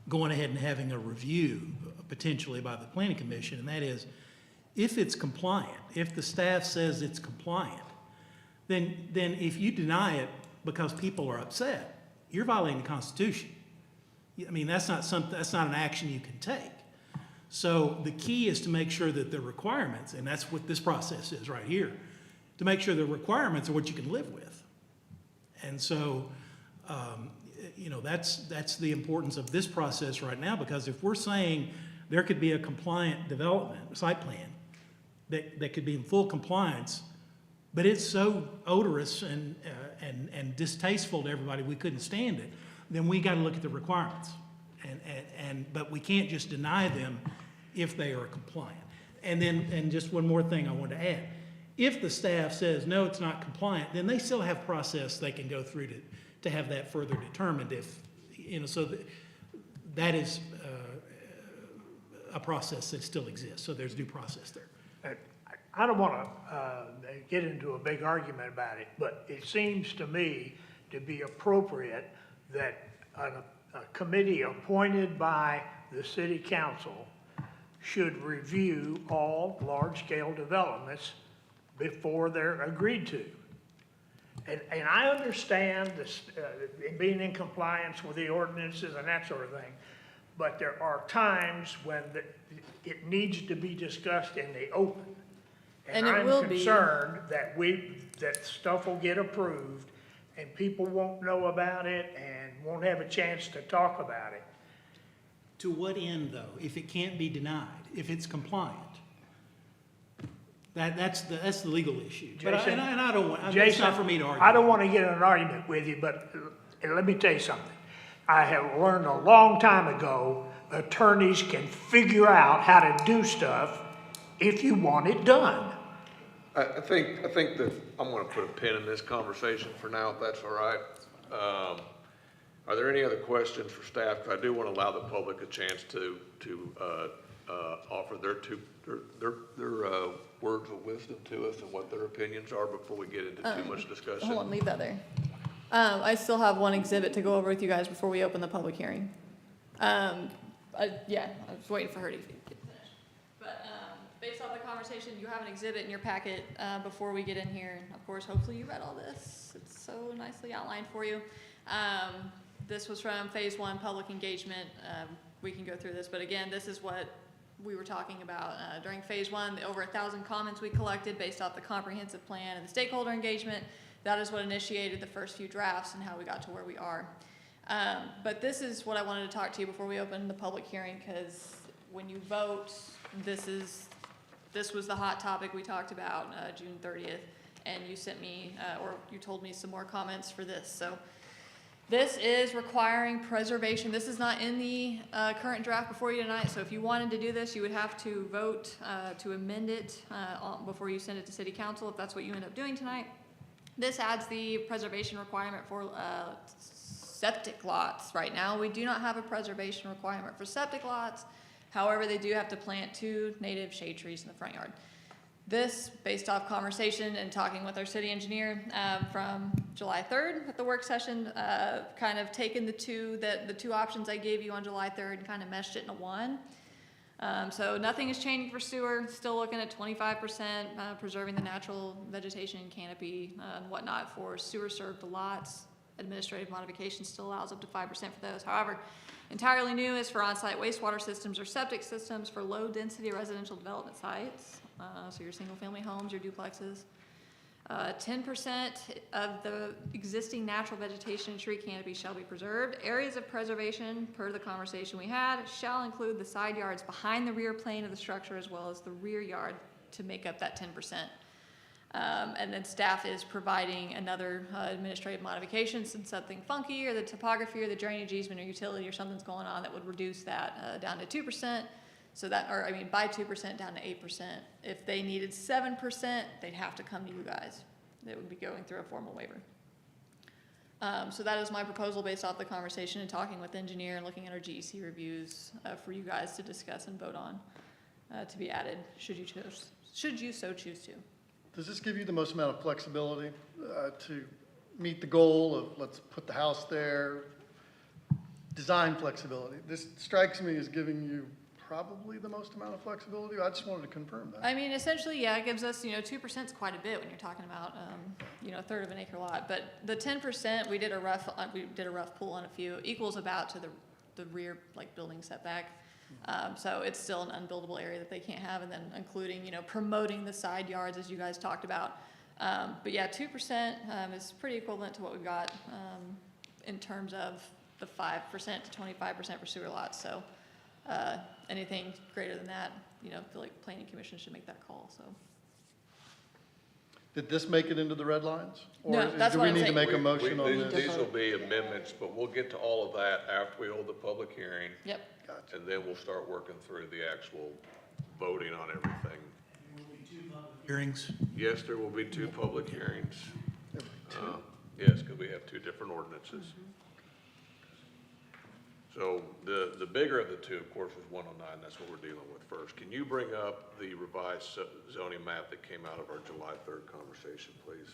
going ahead and having a review potentially by the planning commission, and that is, if it's compliant, if the staff says it's compliant, then if you deny it because people are upset, you're violating the Constitution. I mean, that's not an action you can take. So the key is to make sure that the requirements, and that's what this process is right here, to make sure the requirements are what you can live with. And so, you know, that's the importance of this process right now, because if we're saying there could be a compliant development, site plan, that could be in full compliance, but it's so odorous and distasteful to everybody, we couldn't stand it, then we gotta look at the requirements. But we can't just deny them if they are compliant. And just one more thing I want to add. If the staff says, no, it's not compliant, then they still have process they can go through to have that further determined if, you know, so that is a process that still exists, so there's due process there. I don't want to get into a big argument about it, but it seems to me to be appropriate that a committee appointed by the city council should review all large-scale developments before they're agreed to. And I understand this, being in compliance with the ordinances and that sort of thing, but there are times when it needs to be discussed in the open. And it will be. I'm concerned that stuff will get approved and people won't know about it and won't have a chance to talk about it. To what end, though, if it can't be denied, if it's compliant? That's the legal issue. But Jason, I don't want, it's Jason, not for me to argue. I don't want to get in an argument with you, but let me tell you something. I have learned a long time ago, attorneys can figure out how to do stuff if you want it done. I think that I'm gonna put a pin in this conversation for now, if that's all right. Are there any other questions for staff? 'Cause I do want to allow the public a chance to offer their words of wisdom to us and what their opinions are before we get into too much discussion. Hold on, leave that there. I still have one exhibit to go over with you guys before we open the public hearing. Yeah, I was waiting for her to get finished. But based off the conversation, you have an exhibit in your packet before we get in here. And of course, hopefully you read all this. It's so nicely outlined for you. This was from phase 1 public engagement. We can go through this, but again, this is what we were talking about during phase 1, the over 1,000 comments we collected based off the comprehensive plan and the stakeholder engagement. That is what initiated the first few drafts and how we got to where we are. But this is what I wanted to talk to you before we open the public hearing, because when you vote, this was the hot topic we talked about June 30th, and you sent me, or you told me some more comments for this. So this is requiring preservation. This is not in the current draft before you tonight, so if you wanted to do this, you would have to vote to amend it before you send it to City Council, if that's what you end up doing tonight. This adds the preservation requirement for septic lots. Right now, we do not have a preservation requirement for septic lots. However, they do have to plant 2 native shade trees in the front yard. This, based off conversation and talking with our city engineer from July 3rd at the work session, kind of taken the two options I gave you on July 3rd and kind of meshed it into one. So nothing is changing for sewer, still looking at 25% preserving the natural vegetation and canopy and whatnot for sewer served lots. Administrative modification still allows up to 5% for those. However, entirely new is for on-site wastewater systems or septic systems for low-density residential development sites. So your single-family homes, your duplexes. 10% of the existing natural vegetation and tree canopy shall be preserved. Areas of preservation, per the conversation we had, shall include the side yards behind the rear plane of the structure as well as the rear yard to make up that 10%. And then staff is providing another administrative modification since something funky or the topography or the drainage easement or utility or something's going on that would reduce that down to 2%. So that, or I mean, by 2% down to 8%. If they needed 7%, they'd have to come to you guys. They would be going through a formal waiver. So that is my proposal based off the conversation and talking with the engineer and looking at our GEC reviews for you guys to discuss and vote on to be added should you so choose to. does this give you the most amount of flexibility to meet the goal of let's put the house there? Design flexibility. This strikes me as giving you probably the most amount of flexibility. I just wanted to confirm that. I mean, essentially, yeah, it gives us, 2% is quite a bit when you're talking about, a third of an acre lot. But the 10%, we did a rough pool on a few, equals about to the rear, like, building setback. So it's still an unbuildable area that they can't have, and then including, promoting the side yards as you guys talked about. But yeah, 2% is pretty equivalent to what we've got in terms of the 5% to 25% for sewer lots. So anything greater than that, I feel like planning commission should make that call. So Did this make it into the red lines? No, that's what I'm Do we need to saying. make a motion on this? These will be amendments, but we'll get to all of that after we hold the public hearing. Yep. Gotcha. And then we'll start working through the actual voting on everything. Hearings? Yes, there will be 2 public hearings. Yes, because we have 2 different ordinances. So the bigger of the 2, of course, is 109. That's what we're dealing with first. Can you bring up the revised zoning map that came out of our July 3rd conversation, please?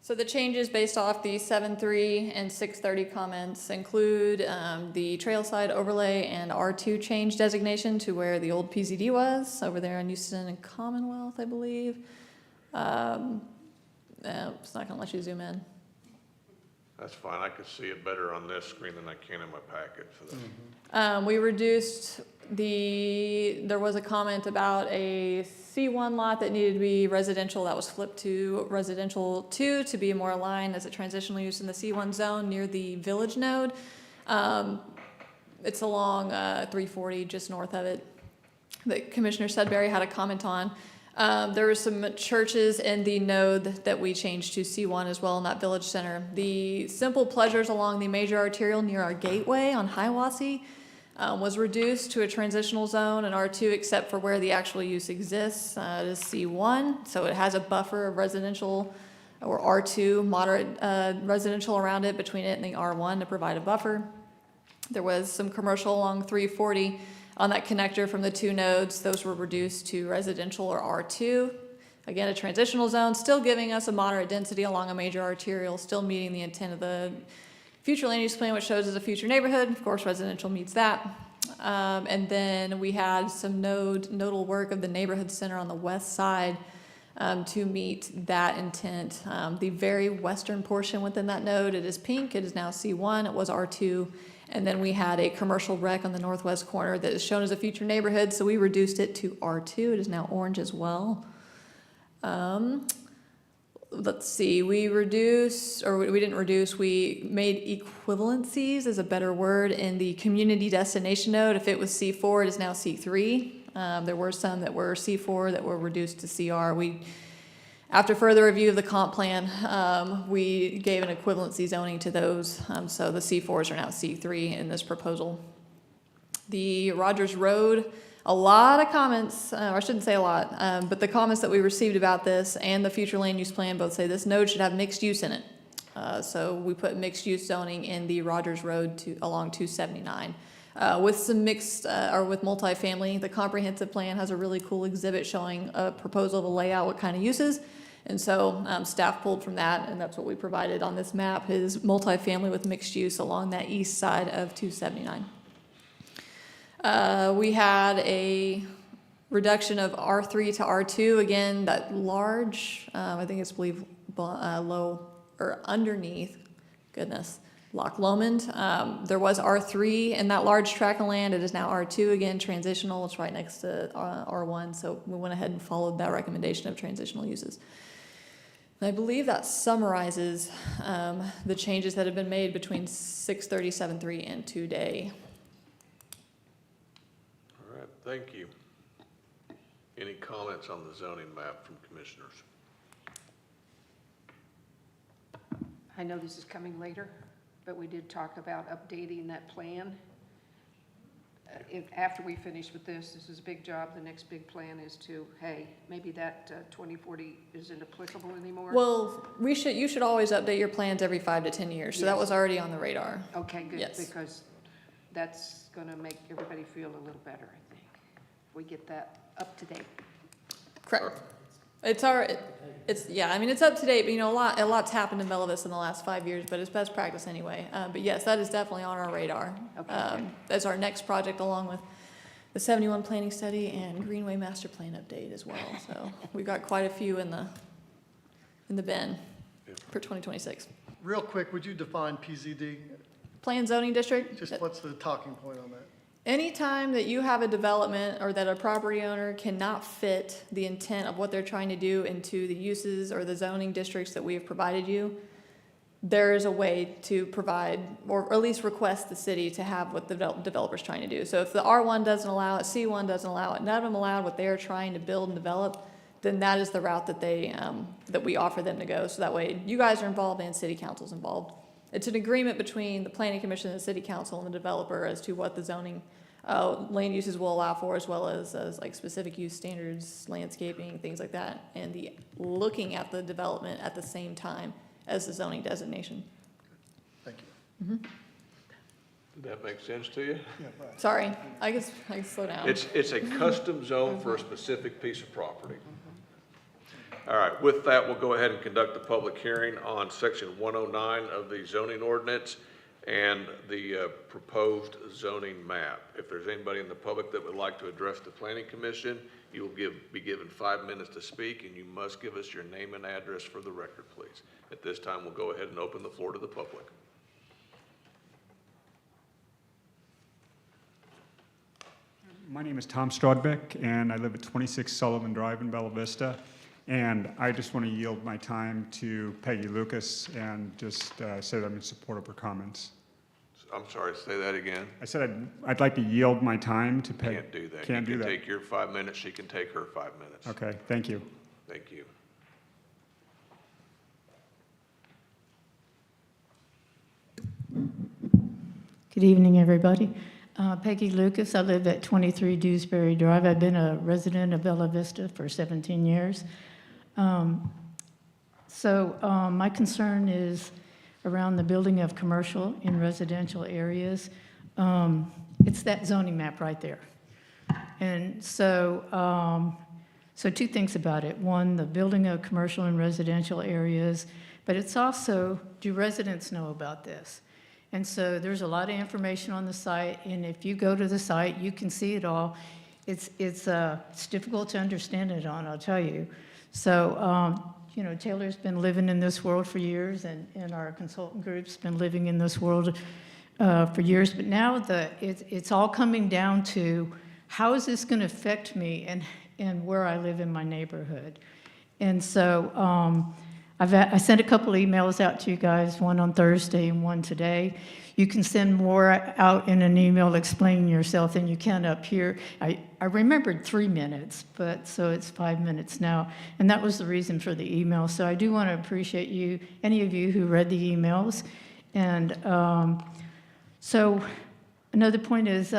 So the changes based off the 7.3 and 6.30 comments include the trail side overlay and R2 change designation to where the old PZD was, over there in Houston and Commonwealth, I believe. No, it's not gonna let you zoom in. That's fine. I could see it better on this screen than I can in my packet. So that's We reduced there was a comment about a C1 lot that needed to be residential. That was flipped to residential 2 to be more aligned as a transitional use in the C1 zone near the village node. It's along 340, just north of it, that Commissioner Sudbury had a comment on. There were some churches in the node that we changed to C1 as well in that village center. The simple pleasures along the major arterial near our gateway on Hiawassee was reduced to a transitional zone and R2 except for where the actual use exists. It is C1, so it has a buffer of residential or R2 moderate residential around it between it and the R1 to provide a buffer. There was some commercial along 340 on that connector from the 2 nodes. Those were reduced to residential or R2. Again, a transitional zone, still giving us a moderate density along a major arterial, still meeting the intent of the future land use plan, which shows as a future neighborhood. Of course, residential meets that. And then we had some nodal work of the neighborhood center on the west side to meet that intent. The very western portion within that node, it is pink. It is now C1. It was R2. And then we had a commercial rec on the northwest corner that is shown as a future neighborhood, so we reduced it to R2. It is now orange as well. Let's see, we didn't reduce, we made equivalencies is a better word in the community destination node. If it was C4, it is now C3. There were some that were C4 that were reduced to CR. After further review of the comp plan, we gave an equivalency zoning to those, so the C4s are now C3 in this proposal. The Rogers Road, a lot of comments, or I shouldn't say a lot, but the comments that we received about this and the future land use plan both say this node should have mixed use in it. So we put mixed use zoning in the Rogers Road along 279. With some mixed, or with multifamily, the comprehensive plan has a really cool exhibit showing a proposal of a layout, what kind of uses. And so staff pulled from that, and that's what we provided on this map is multifamily with mixed use along that east side of 279. We had a reduction of R3 to R2. Again, that large, I think it's low or underneath, Loch Lomond. There was R3 in that large tract of land. It is now R2 again, transitional. It's right next to R1. So we went ahead and followed that recommendation of transitional uses. And I believe that summarizes the changes that have been made between 6:37.3 and today. all right. Thank you. Any comments on the zoning map from commissioners? I know this is coming later, but we did talk about updating that plan. After we finish with this is a big job. The next big plan is to, hey, maybe that 2040 isn't applicable anymore. Well, you should always update your plans every 5 to 10 years. So that was already on the radar. Okay, good, Yes. because that's gonna make everybody feel a little better, I think. If we get that up to date? Correct. Yeah, I mean, it's up to date, but a lot's happened in Bella Vista in the last 5 years, but it's best practice anyway. But yes, that is definitely on our radar. Okay. That's our next project, along with the 71 planning study and Greenway master plan update as well. So we've got quite a few in the bin for 2026. Real quick, would you define PZD? Plan zoning district. Just what's the talking point on that? Anytime that you have a development or that a property owner cannot fit the intent of what they're trying to do into the uses or the zoning districts that we have provided you, there is a way to provide, or at least request the city to have what the developer's trying to do. So if the R1 doesn't allow it, C1 doesn't allow it, none of them allow what they're trying to build and develop, then that is the route that that we offer them to go. So that way you guys are involved and city council's involved. It's an agreement between the planning commission and the city council and the developer as to what the zoning land uses will allow for, as well as like specific use standards, landscaping, things like that, and the looking at the development at the same time as the zoning designation. Thank you. Did that make sense to you? Sorry, I guess slow down. It's a custom zone for a specific piece of property. All right, with that, we'll go ahead and conduct the public hearing on section 109 of the zoning ordinance and the proposed zoning map. If there's anybody in the public that would like to address the planning commission, you will be given 5 minutes to speak, and you must give us your name and address for the record, please. At this time, we'll go ahead and open the floor to the public. My name is Tom Strodbeck, and I live at 26 Sullivan Drive in Bella Vista. And I just want to yield my time to Peggy Lucas and just say that I'm in support of her comments. I'm sorry, say that again. I said I'd like to yield my time to Peggy. Can't do that. Can't do You that. can take your 5 minutes, she can take her 5 minutes. Okay, thank you. Thank you. Good evening, everybody. Peggy Lucas, I live at 23 Dewsbury Drive. I've been a resident of Bella Vista for 17 years. My concern is around the building of commercial in residential areas. It's that zoning map right there. And so two things about it. One, the building of commercial in residential areas, but it's also, do residents know about this? And so there's a lot of information on the site, and if you go to the site, you can see it all. It's difficult to understand it on, I'll tell you. So, Taylor's been living in this world for years, and our consultant group's been living in this world for years. But now it's all coming down to how is this going to affect me and where I live in my neighborhood. And so I sent a couple emails out to you guys, one on Thursday and one today. You can send more out in an email explaining yourself than you can up here. I remembered 3 minutes, but so it's 5 minutes now. And that was the reason for the email. So I do want to appreciate you, any of you who read the emails. And so another point is,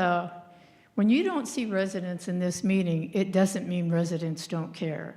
when you don't see residents in this meeting, it doesn't mean residents don't care.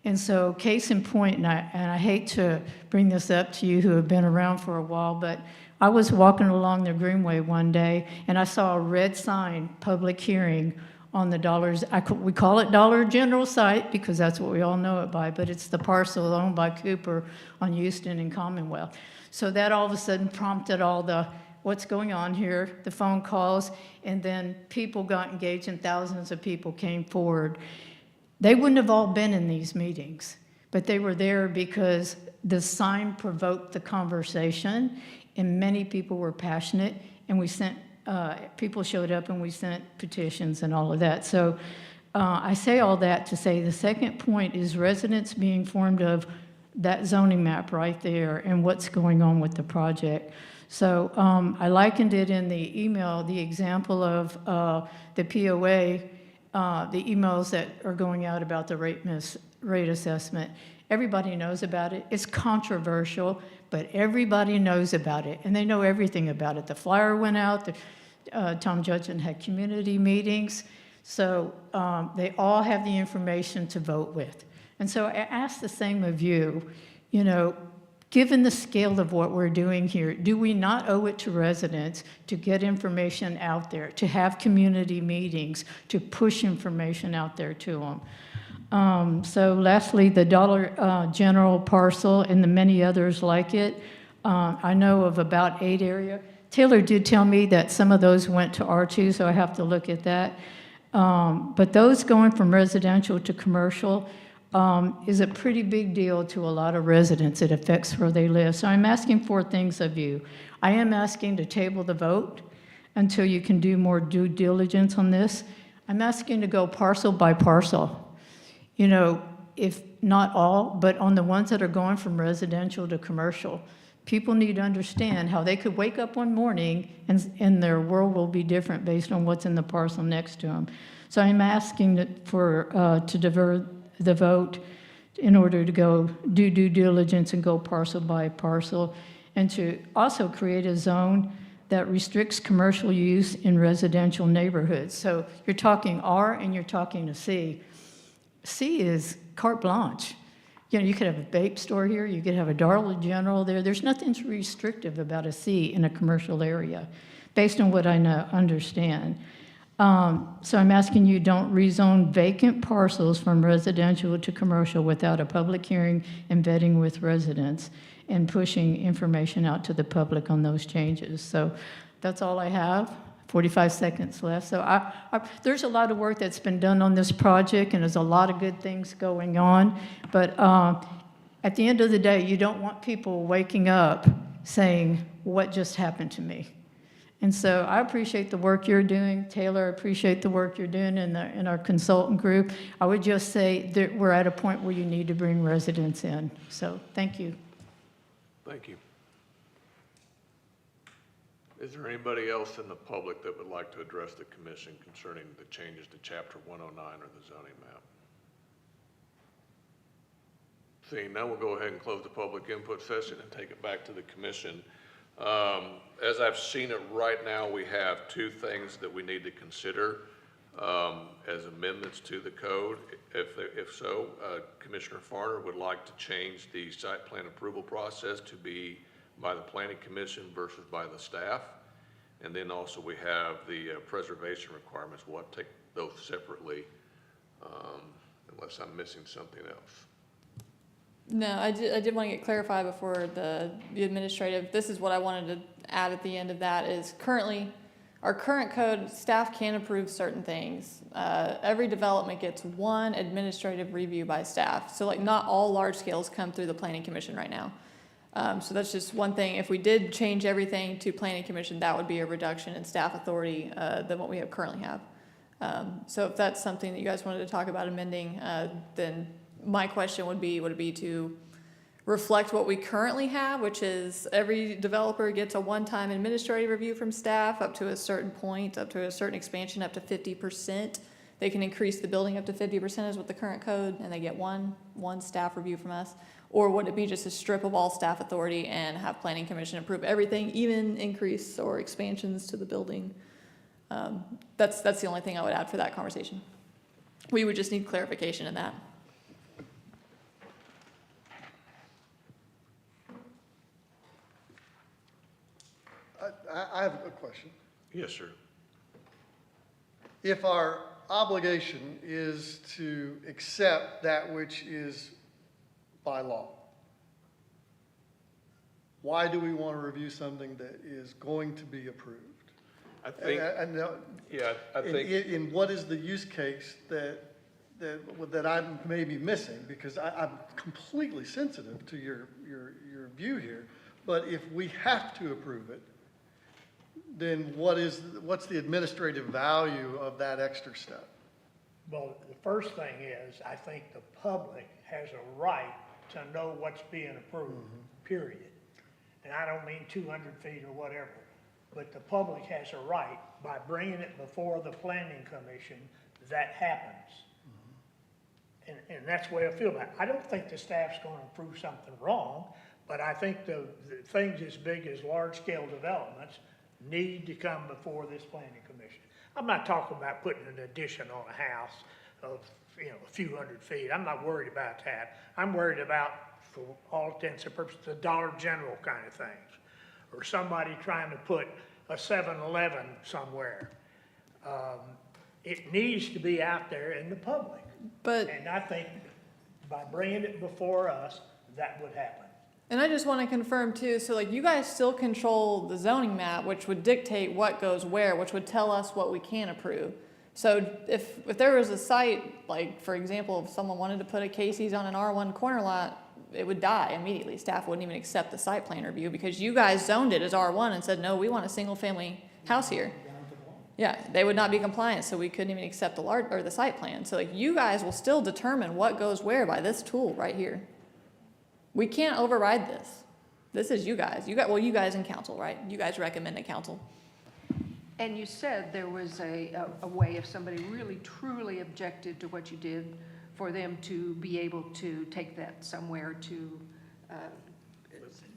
And so case in point, and I hate to bring this up to you who have been around for a while, but I was walking along the Greenway one day, and I saw a red sign, public hearing, on the we call it Dollar General site because that's what we all know it by, but it's the parcel owned by Cooper on Houston and Commonwealth. So that all of a sudden prompted all the, what's going on here, the phone calls, and then people got engaged and thousands of people came forward. They wouldn't have all been in these meetings, but they were there because the sign provoked the conversation, and many people were passionate, and we sent, people showed up and we sent petitions and all of that. So I say all that to say the second point is residents being informed of that zoning map right there and what's going on with the project. So I likened it in the email, the example of the POA, the emails that are going out about the rate assessment. Everybody knows about it. It's controversial, but everybody knows about it, and they know everything about it. The flyer went out. Tom Judson had community meetings, so they all have the information to vote with. And so I ask the same of you, Given the scale of what we're doing here, do we not owe it to residents to get information out there, to have community meetings, to push information out there to them? So lastly, the Dollar General parcel and the many others like it, I know of about 8 areas. Taylor did tell me that some of those went to R2, so I have to look at that. But those going from residential to commercial is a pretty big deal to a lot of residents. It affects where they live. So I'm asking 4 things of you. I am asking to table the vote until you can do more due diligence on this. I'm asking to go parcel by parcel. You know, if not all, but on the ones that are going from residential to commercial. People need to understand how they could wake up one morning and their world will be different based on what's in the parcel next to them. So I'm asking to divert the vote in order to go do due diligence and go parcel by parcel, and to also create a zone that restricts commercial use in residential neighborhoods. So you're talking R and you're talking a C. C is carte blanche. You know, you could have a vape store here, you could have a Dollar General there. There's nothing restrictive about a C in a commercial area, based on what I understand. So I'm asking you, don't rezone vacant parcels from residential to commercial without a public hearing and vetting with residents and pushing information out to the public on those changes. So that's all I have. 45 seconds left. So there's a lot of work that's been done on this project, and there's a lot of good things going on. But at the end of the day, you don't want people waking up saying, what just happened to me? And so I appreciate the work you're doing. Taylor, I appreciate the work you're doing in our consultant group. I would just say that we're at a point where you need to bring residents in. So thank you. Thank you. Is there anybody else in the public that would like to address the commission concerning the changes to Chapter 109 or the zoning map? Seeing none, we'll go ahead and close the public input session and take it back to the commission. As I've seen it right now, we have 2 things that we need to consider as amendments to the code. If so, Commissioner Farner would like to change the site plan approval process to be by the Planning Commission versus by the staff. And then also we have the preservation requirements. We'll have to take those separately unless I'm missing something else. No, I did want to get clarified before the administrative. This is what I wanted to add at the end of that is currently, our current code, staff can approve certain things. Every development gets 1 administrative review by staff. So like not all large scales come through the Planning Commission right now. So that's just one thing. If we did change everything to Planning Commission, that would be a reduction in staff authority than what we currently have. So if that's something that you guys wanted to talk about amending, then my question would be, would it be to reflect what we currently have, which is every developer gets a one-time administrative review from staff up to a certain point, up to a certain expansion, up to 50%. They can increase the building up to 50% is what the current code, and they get one staff review from us. Or would it be just a strip of all staff authority and have Planning Commission approve everything, even increase or expansions to the building? That's the only thing I would add for that conversation. We would just need clarification in that. I have a question. Yes, sir. If our obligation is to accept that which is by law, why do we want to review something that is going to be approved? I think, I think. In what is the use case that I may be missing? Because I'm completely sensitive to your view here. But if we have to approve it, then what's the administrative value of that extra step? Well, the first thing is, I think the public has a right to know what's being approved, period. And I don't mean 200 feet or whatever, but the public has a right, by bringing it before the Planning Commission, that happens. And that's the way I feel about it. I don't think the staff's going to approve something wrong, but I think the things as big as large-scale developments need to come before this Planning Commission. I'm not talking about putting an addition on a house of, a few hundred feet. I'm not worried about that. I'm worried about for all intents and purposes, the Dollar General kind of things, or somebody trying to put a 7-Eleven somewhere. It needs to be out there in the public. But, And I think by bringing it before us, that would happen. and I just want to confirm too, so like you guys still control the zoning map, which would dictate what goes where, which would tell us what we can approve. So if there was a site, like for example, if someone wanted to put a Casey's on an R1 corner lot, it would die immediately. Staff wouldn't even accept the site plan review because you guys zoned it as R1 and said, no, we want a single family house here. Yeah, they would not be compliant, so we couldn't even accept the site plan. So like you guys will still determine what goes where by this tool right here. We can't override this. This is you guys. You guys in council, right? You guys recommend to council. And you said there was a way, if somebody really truly objected to what you did, for them to be able to take that somewhere to,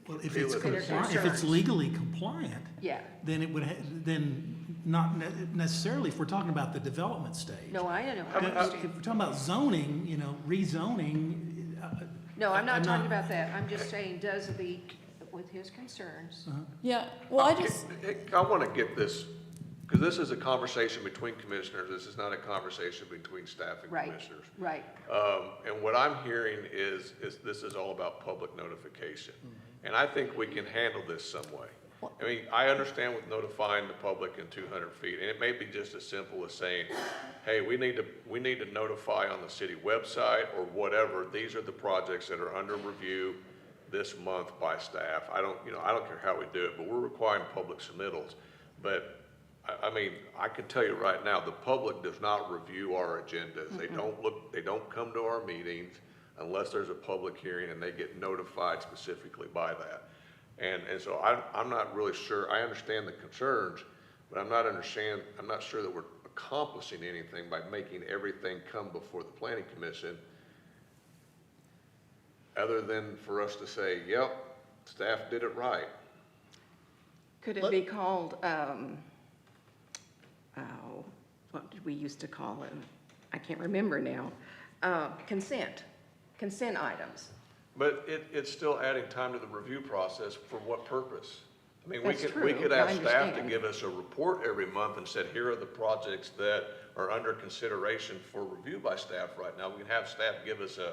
Well, if Feel it's, it. if it's legally compliant, yeah. then it would, then not necessarily if we're talking about the development stage. No, I don't know. I If understand. we're talking about zoning, you know, rezoning. No, I'm not I'm talking not- about that. I'm just saying, does the, with his concerns, Yeah, well, I just, I want to get this, because this is a conversation between commissioners, this is not a conversation between staff and right, commissioners. right. And what I'm hearing is this is all about public notification. And I think we can handle this some way. I mean, I understand with notifying the public in 200 feet, and it may be just as simple as saying, hey, we need to notify on the city website or whatever, these are the projects that are under review this month by staff. I don't care how we do it, but we're requiring public submittals. But I mean, I can tell you right now, the public does not review our agendas. They don't come to our meetings unless there's a public hearing and they get notified specifically by that. And so I'm not really sure, I understand the concerns, but I'm not sure that we're accomplishing anything by making everything come before the planning commission, other than for us to say, yep, staff did it right. Could it be called, what did we used to call it? I can't remember now. Consent items. But it's still adding time to the review process. For what purpose? I mean, we That's could true, ask I staff to understand. give us a report every month and said, here are the projects that are under consideration for review by staff right now. We can have staff give us a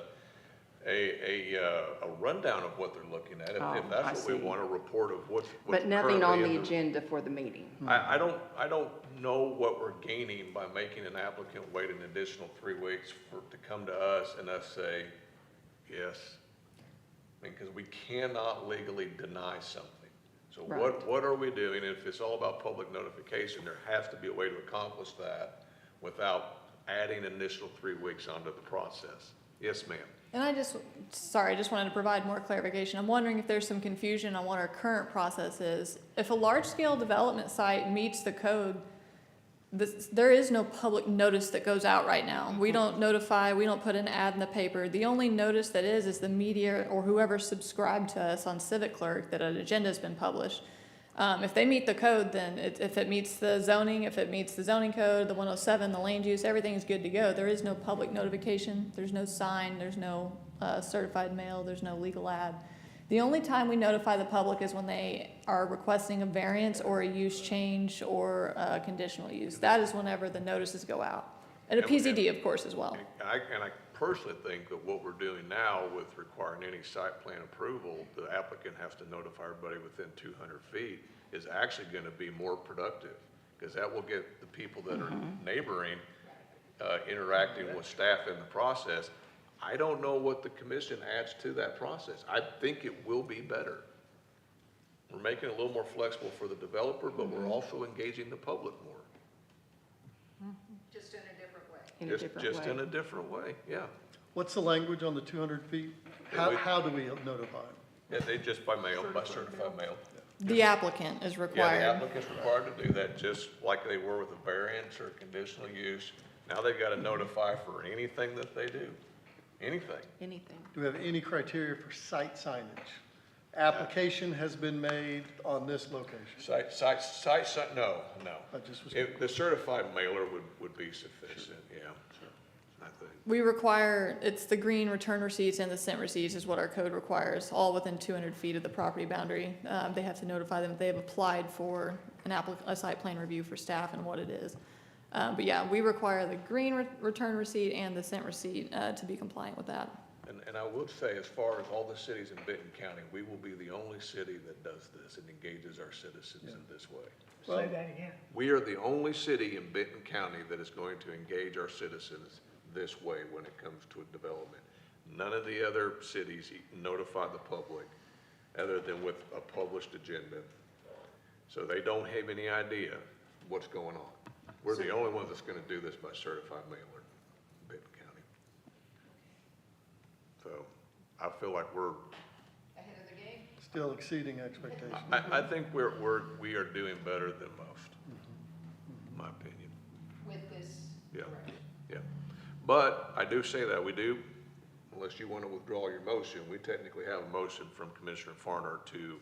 rundown of what they're looking at, if I that's what we see. want, a report of what's But nothing on currently the in agenda for the meeting. I don't know what we're gaining by making an applicant wait an additional 3 weeks to come to us and us say, yes. I mean, because we cannot legally deny something. So Right. what are we doing? If it's all about public notification, there has to be a way to accomplish that without adding an additional 3 weeks onto the process. Yes, ma'am. and I just wanted to provide more clarification. I'm wondering if there's some confusion on what our current process is. If a large-scale development site meets the code, there is no public notice that goes out right now. We don't notify, we don't put an ad in the paper. The only notice that is the media or whoever subscribed to us on Civic Clerk that an agenda's been published. If they meet the code, then if it meets the zoning, if it meets the zoning code, the 107, the land use, everything is good to go. There is no public notification, there's no sign, there's no certified mail, there's no legal ad. The only time we notify the public is when they are requesting a variance or a use change or a conditional use. That is whenever the notices go out. And a PZD, of course, as well. And I personally think that what we're doing now with requiring any site plan approval, the applicant has to notify everybody within 200 feet, is actually going to be more productive, because that will get the people that are neighboring, interacting with staff in the process. I don't know what the commission adds to that process. I think it will be better. We're making it a little more flexible for the developer, but we're also engaging the public more. Just in a different way. In a different Just way. in a different way, yeah. What's the language on the 200 feet? How do we notify them? Yeah, they just by mail, by certified mail. The applicant is Yeah, required. the applicant's required to do that, just like they were with a variance or conditional use. Now they've got to notify for anything that they do, anything. Anything. Do we have any criteria for site signage? Application has been made on this location. No. I just was. The certified mailer would be sufficient, yeah. I think. We require, it's the green return receipts and the sent receipts is what our code requires, all within 200 feet of the property boundary. They have to notify them if they have applied for a site plan review for staff and what it is. But yeah, we require the green return receipt and the sent receipt to be compliant with that. And I would say, as far as all the cities in Benton County, we will be the only city that does this and engages our citizens in this way. Say that again. We are the only city in Benton County that is going to engage our citizens this way when it comes to a development. None of the other cities notify the public other than with a published agenda. So they don't have any idea what's going on. We're the only ones that's gonna do this by certified mailer in Benton County. So I feel like we're, Still exceeding expectations. I think we are doing better than most, in my opinion. With this. Yeah, yeah. But I do say that we do, unless you want to withdraw your motion, we technically have a motion from Commissioner Farner to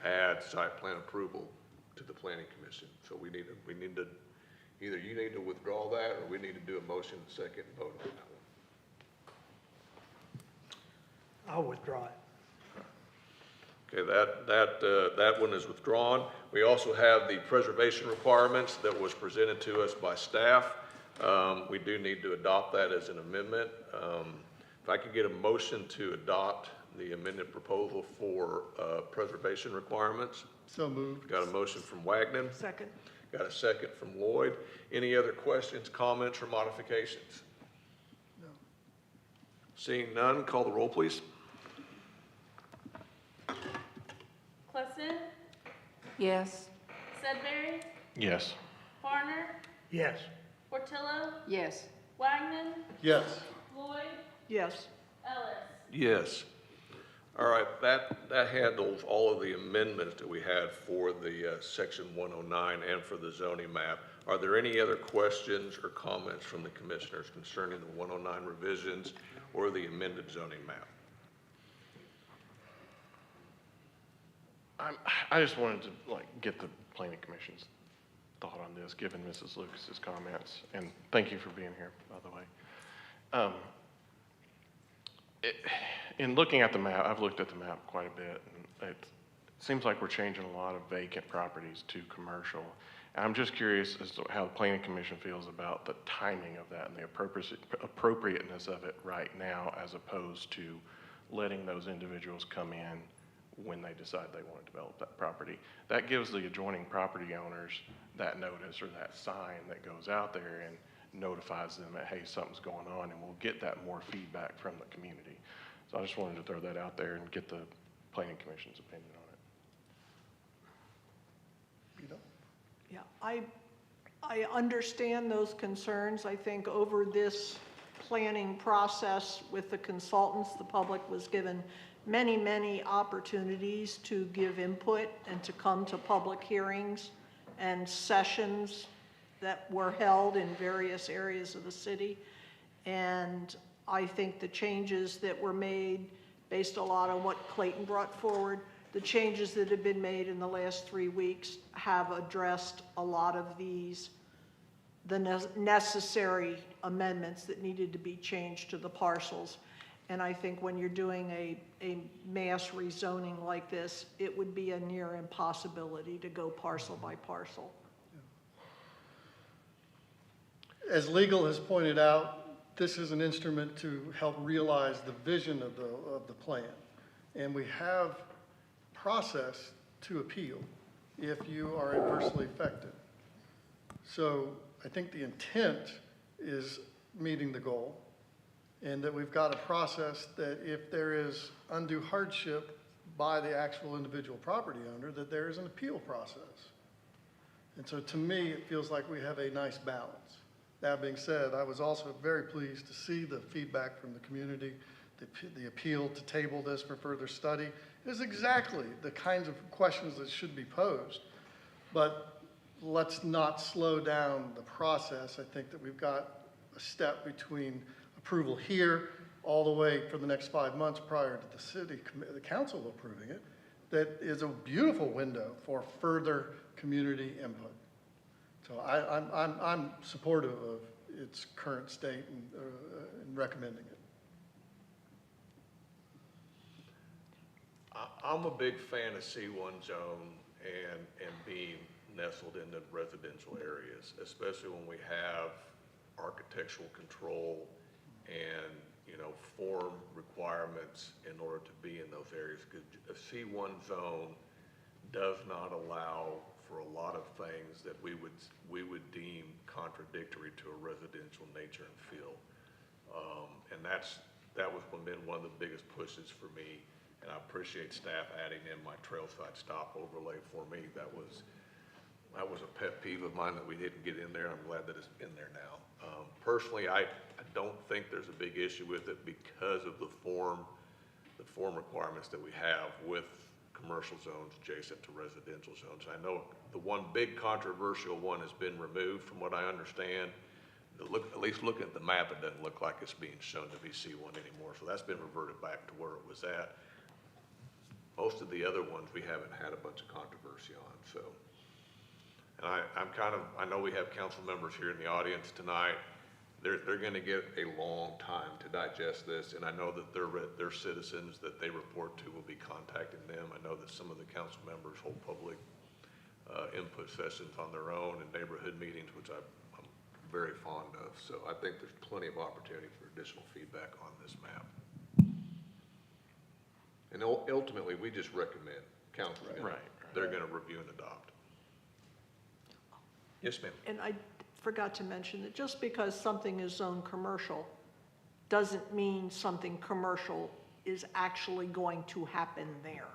add site plan approval to the planning commission. So we need to, either you need to withdraw that or we need to do a motion second and vote on that one. I'll withdraw it. Okay, that one is withdrawn. We also have the preservation requirements that was presented to us by staff. We do need to adopt that as an amendment. If I could get a motion to adopt the amended proposal for preservation requirements. So moved. Got a motion from Wagner. Second. Got a second from Lloyd. Any other questions, comments, or modifications? No. Seeing none, call the roll, please. Klesson, Yes. Sudbury, Yes. Farner, Yes. Portillo, Yes. Wagner, Yes. Lloyd, Yes. Ellis. Yes. All right, that handles all of the amendments that we had for the section 109 and for the zoning map. Are there any other questions or comments from the commissioners concerning the 109 revisions or the amended zoning map? I just wanted to get the planning commission's thought on this, given Mrs. Lucas's comments, and thank you for being here, by the way. In looking at the map, I've looked at the map quite a bit, and it seems like we're changing a lot of vacant properties to commercial. And I'm just curious as to how the planning commission feels about the timing of that and the appropriateness of it right now, as opposed to letting those individuals come in when they decide they want to develop that property. That gives the adjoining property owners that notice or that sign that goes out there and notifies them that, hey, something's going on, and we'll get that more feedback from the community. So I just wanted to throw that out there and get the planning commission's opinion on it. Yeah, I understand those concerns. I think over this planning process with the consultants, the public was given many, many opportunities to give input and to come to public hearings and sessions that were held in various areas of the city. And I think the changes that were made, based a lot on what Clayton brought forward, the changes that have been made in the last 3 weeks have addressed a lot of the necessary amendments that needed to be changed to the parcels. And I think when you're doing a mass rezoning like this, it would be a near impossibility to go parcel by parcel. As legal has pointed out, this is an instrument to help realize the vision of the plan. And we have process to appeal if you are adversely affected. So I think the intent is meeting the goal, and that we've got a process that if there is undue hardship by the actual individual property owner, that there is an appeal process. And so to me, it feels like we have a nice balance. That being said, I was also very pleased to see the feedback from the community, the appeal to table this for further study. It is exactly the kinds of questions that should be posed. But let's not slow down the process. I think that we've got a step between approval here all the way for the next 5 months prior to the council approving it. That is a beautiful window for further community input. So I'm supportive of its current state and recommending it. I'm a big fan of C1 zone and being nestled in the residential areas, especially when we have architectural control and, form requirements in order to be in those areas. Because a C1 zone does not allow for a lot of things that we would deem contradictory to a residential nature and feel. And that was been one of the biggest pushes for me. And I appreciate staff adding in my trailside stop overlay for me. That was a pet peeve of mine that we didn't get in there. I'm glad that it's in there now. Personally, I don't think there's a big issue with it because of the form requirements that we have with commercial zones adjacent to residential zones. I know the one big controversial one has been removed from what I understand. At least looking at the map, it doesn't look like it's being shown to be C1 anymore. So that's been reverted back to where it was at. Most of the other ones we haven't had a bunch of controversy on, so. And I know we have council members here in the audience tonight. They're gonna get a long time to digest this, and I know that their citizens that they report to will be contacting them. I know that some of the council members hold public input sessions on their own and neighborhood meetings, which I'm very fond of. So I think there's plenty of opportunity for additional feedback on this map. And ultimately, we just recommend council. They're gonna review and adopt. Yes, ma'am. And I forgot to mention that just because something is zoned commercial doesn't mean something commercial is actually going to happen there.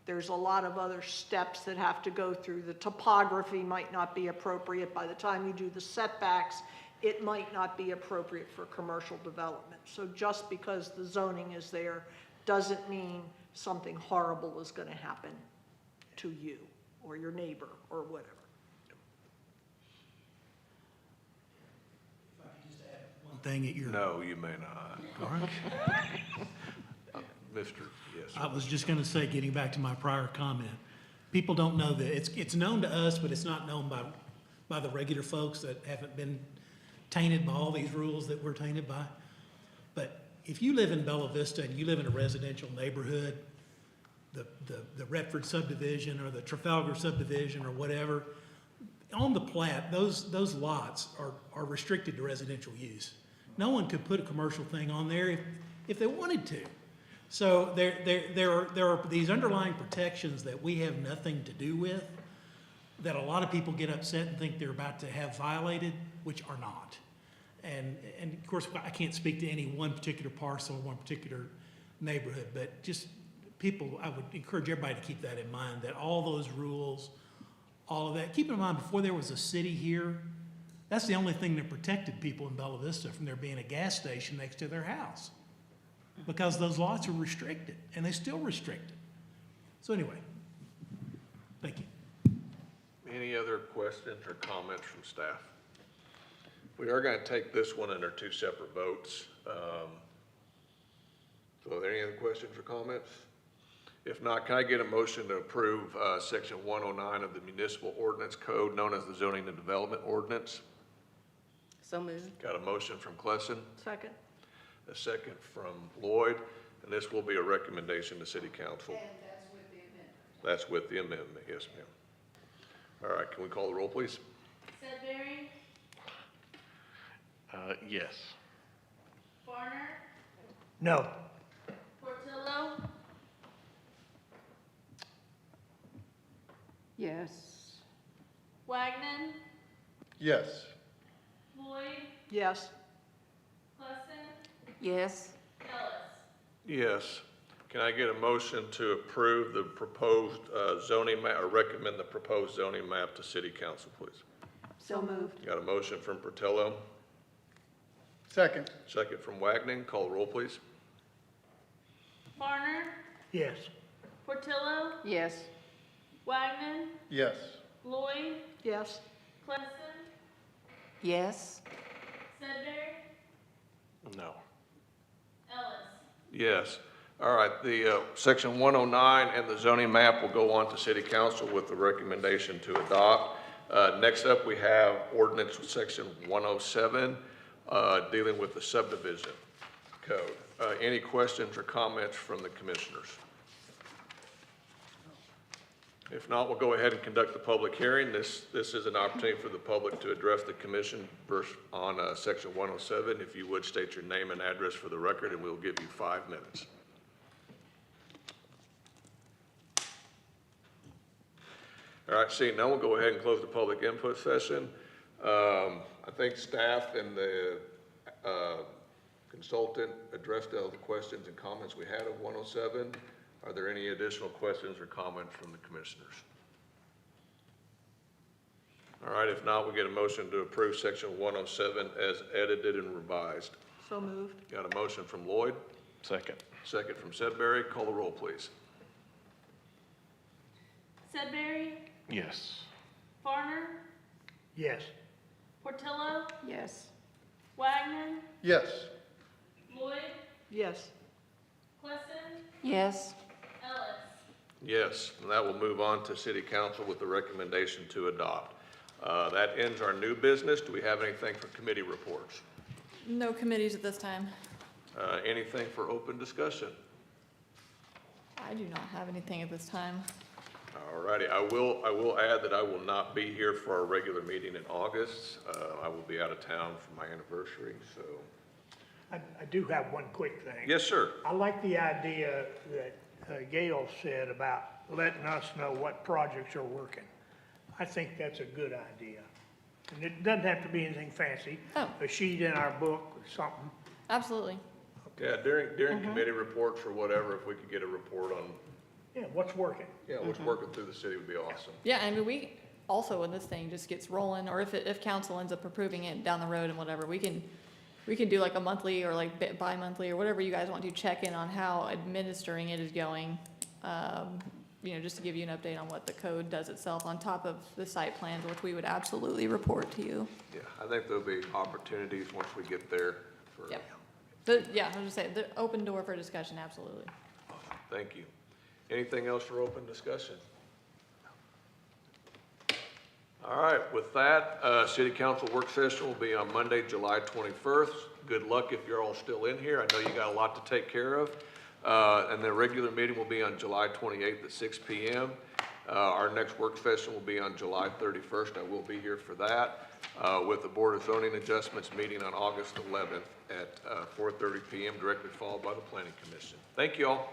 There's a lot of other steps that have to go through. The topography might not be appropriate. By the time you do the setbacks, it might not be appropriate for commercial development. So just because the zoning is there doesn't mean something horrible is going to happen to you or your neighbor or whatever. One thing at your. No, you may not. All right. Mr. Yes, sir. I was just gonna say, getting back to my prior comment, people don't know that, it's known to us, but it's not known by the regular folks that haven't been tainted by all these rules that we're tainted by. But if you live in Bella Vista and you live in a residential neighborhood, the Retford subdivision or the Trafalgar subdivision or whatever, on the plat, those lots are restricted to residential use. No one could put a commercial thing on there if they wanted to. So there are these underlying protections that we have nothing to do with, that a lot of people get upset and think they're about to have violated, which are not. And of course, I can't speak to any one particular parcel, one particular neighborhood, but just people, I would encourage everybody to keep that in mind, that all those rules, all of that, keep in mind, before there was a city here, that's the only thing that protected people in Bella Vista from there being a gas station next to their house. Because those lots are restricted, and they still restrict it. So anyway, thank you. Any other questions or comments from staff? We are going to take this one under two separate votes. So are there any other questions or comments? If not, can I get a motion to approve section 109 of the municipal ordinance code known as the zoning and development ordinance? So moved. Got a motion from Klesson, Second? a second from Lloyd, and this will be a recommendation to city council. And that's with the amendment. That's with the amendment, yes, ma'am. All right, can we call the roll, please? Sudbury, Yes. Varner, No. Portillo, Yes. Wagner, Yes. Lloyd, Yes. Cluson, Yes. Ellis. Yes. Can I get a motion to approve the proposed zoning map, or recommend the proposed zoning map to city council, please? So moved. Got a motion from Portillo, Second. second from Wagner. Call the roll, please. Varner, Yes. Portillo, Yes. Wagner, Yes. Lloyd, Yes. Cluson, Yes. Sudbury, No. Ellis. Yes. All right, the section 109 and the zoning map will go on to city council with the recommendation to adopt. Next up, we have ordinance section 107. dealing with the subdivision code. Any questions or comments from the commissioners? If not, we'll go ahead and conduct the public hearing. This is an opportunity for the public to address the commission on section 107. If you would state your name and address for the record, and we'll give you 5 minutes. All right, seeing none, we'll go ahead and close the public input session. I think staff and the consultant addressed all the questions and comments we had of 107. Are there any additional questions or comments from the commissioners? All right, if not, we get a motion to approve section 107 as edited and revised. So moved. Got a motion from Lloyd, Second. second from Sedbury. Call the roll, please. Sedbury, Yes. Farner, Yes. Portillo, Yes. Wagner, Yes. Lloyd, Yes. Plesson, Yes. Ellis. Yes, and that will move on to city council with the recommendation to adopt. That ends our new business. Do we have anything for committee reports? No committees at this time. Anything for open discussion? I do not have anything at this time. All righty, I will add that I will not be here for our regular meeting in August. I will be out of town for my anniversary, so. I do have one quick thing. Yes, sir. I like the idea that Gail said about letting us know what projects are working. I think that's a good idea. And it doesn't have to be anything fancy. Oh. A sheet in our book or something. Absolutely. Yeah, during committee reports or whatever, if we could get a report on, Yeah, what's working? yeah, what's working through the city would be awesome. Yeah, I mean, we also, when this thing just gets rolling, or if council ends up approving it down the road and whatever, we can do like a monthly or like bi-monthly or whatever you guys want to check in on how administering it is going. Just to give you an update on what the code does itself on top of the site plans, which we would absolutely report to you. Yeah, I think there'll be opportunities once we get there for. Yep. But yeah, I'll just say, the open door for discussion, absolutely. Thank you. Anything else for open discussion? All right, with that, city council work session will be on Monday, July 21st. Good luck if you're all still in here. I know you got a lot to take care of. And the regular meeting will be on July 28th at 6 p.m. Our next work session will be on July 31st. I will be here for that, with the Board of Zoning Adjustments meeting on August 11th at 4:30 p.m., directly followed by the Planning Commission. Thank you all.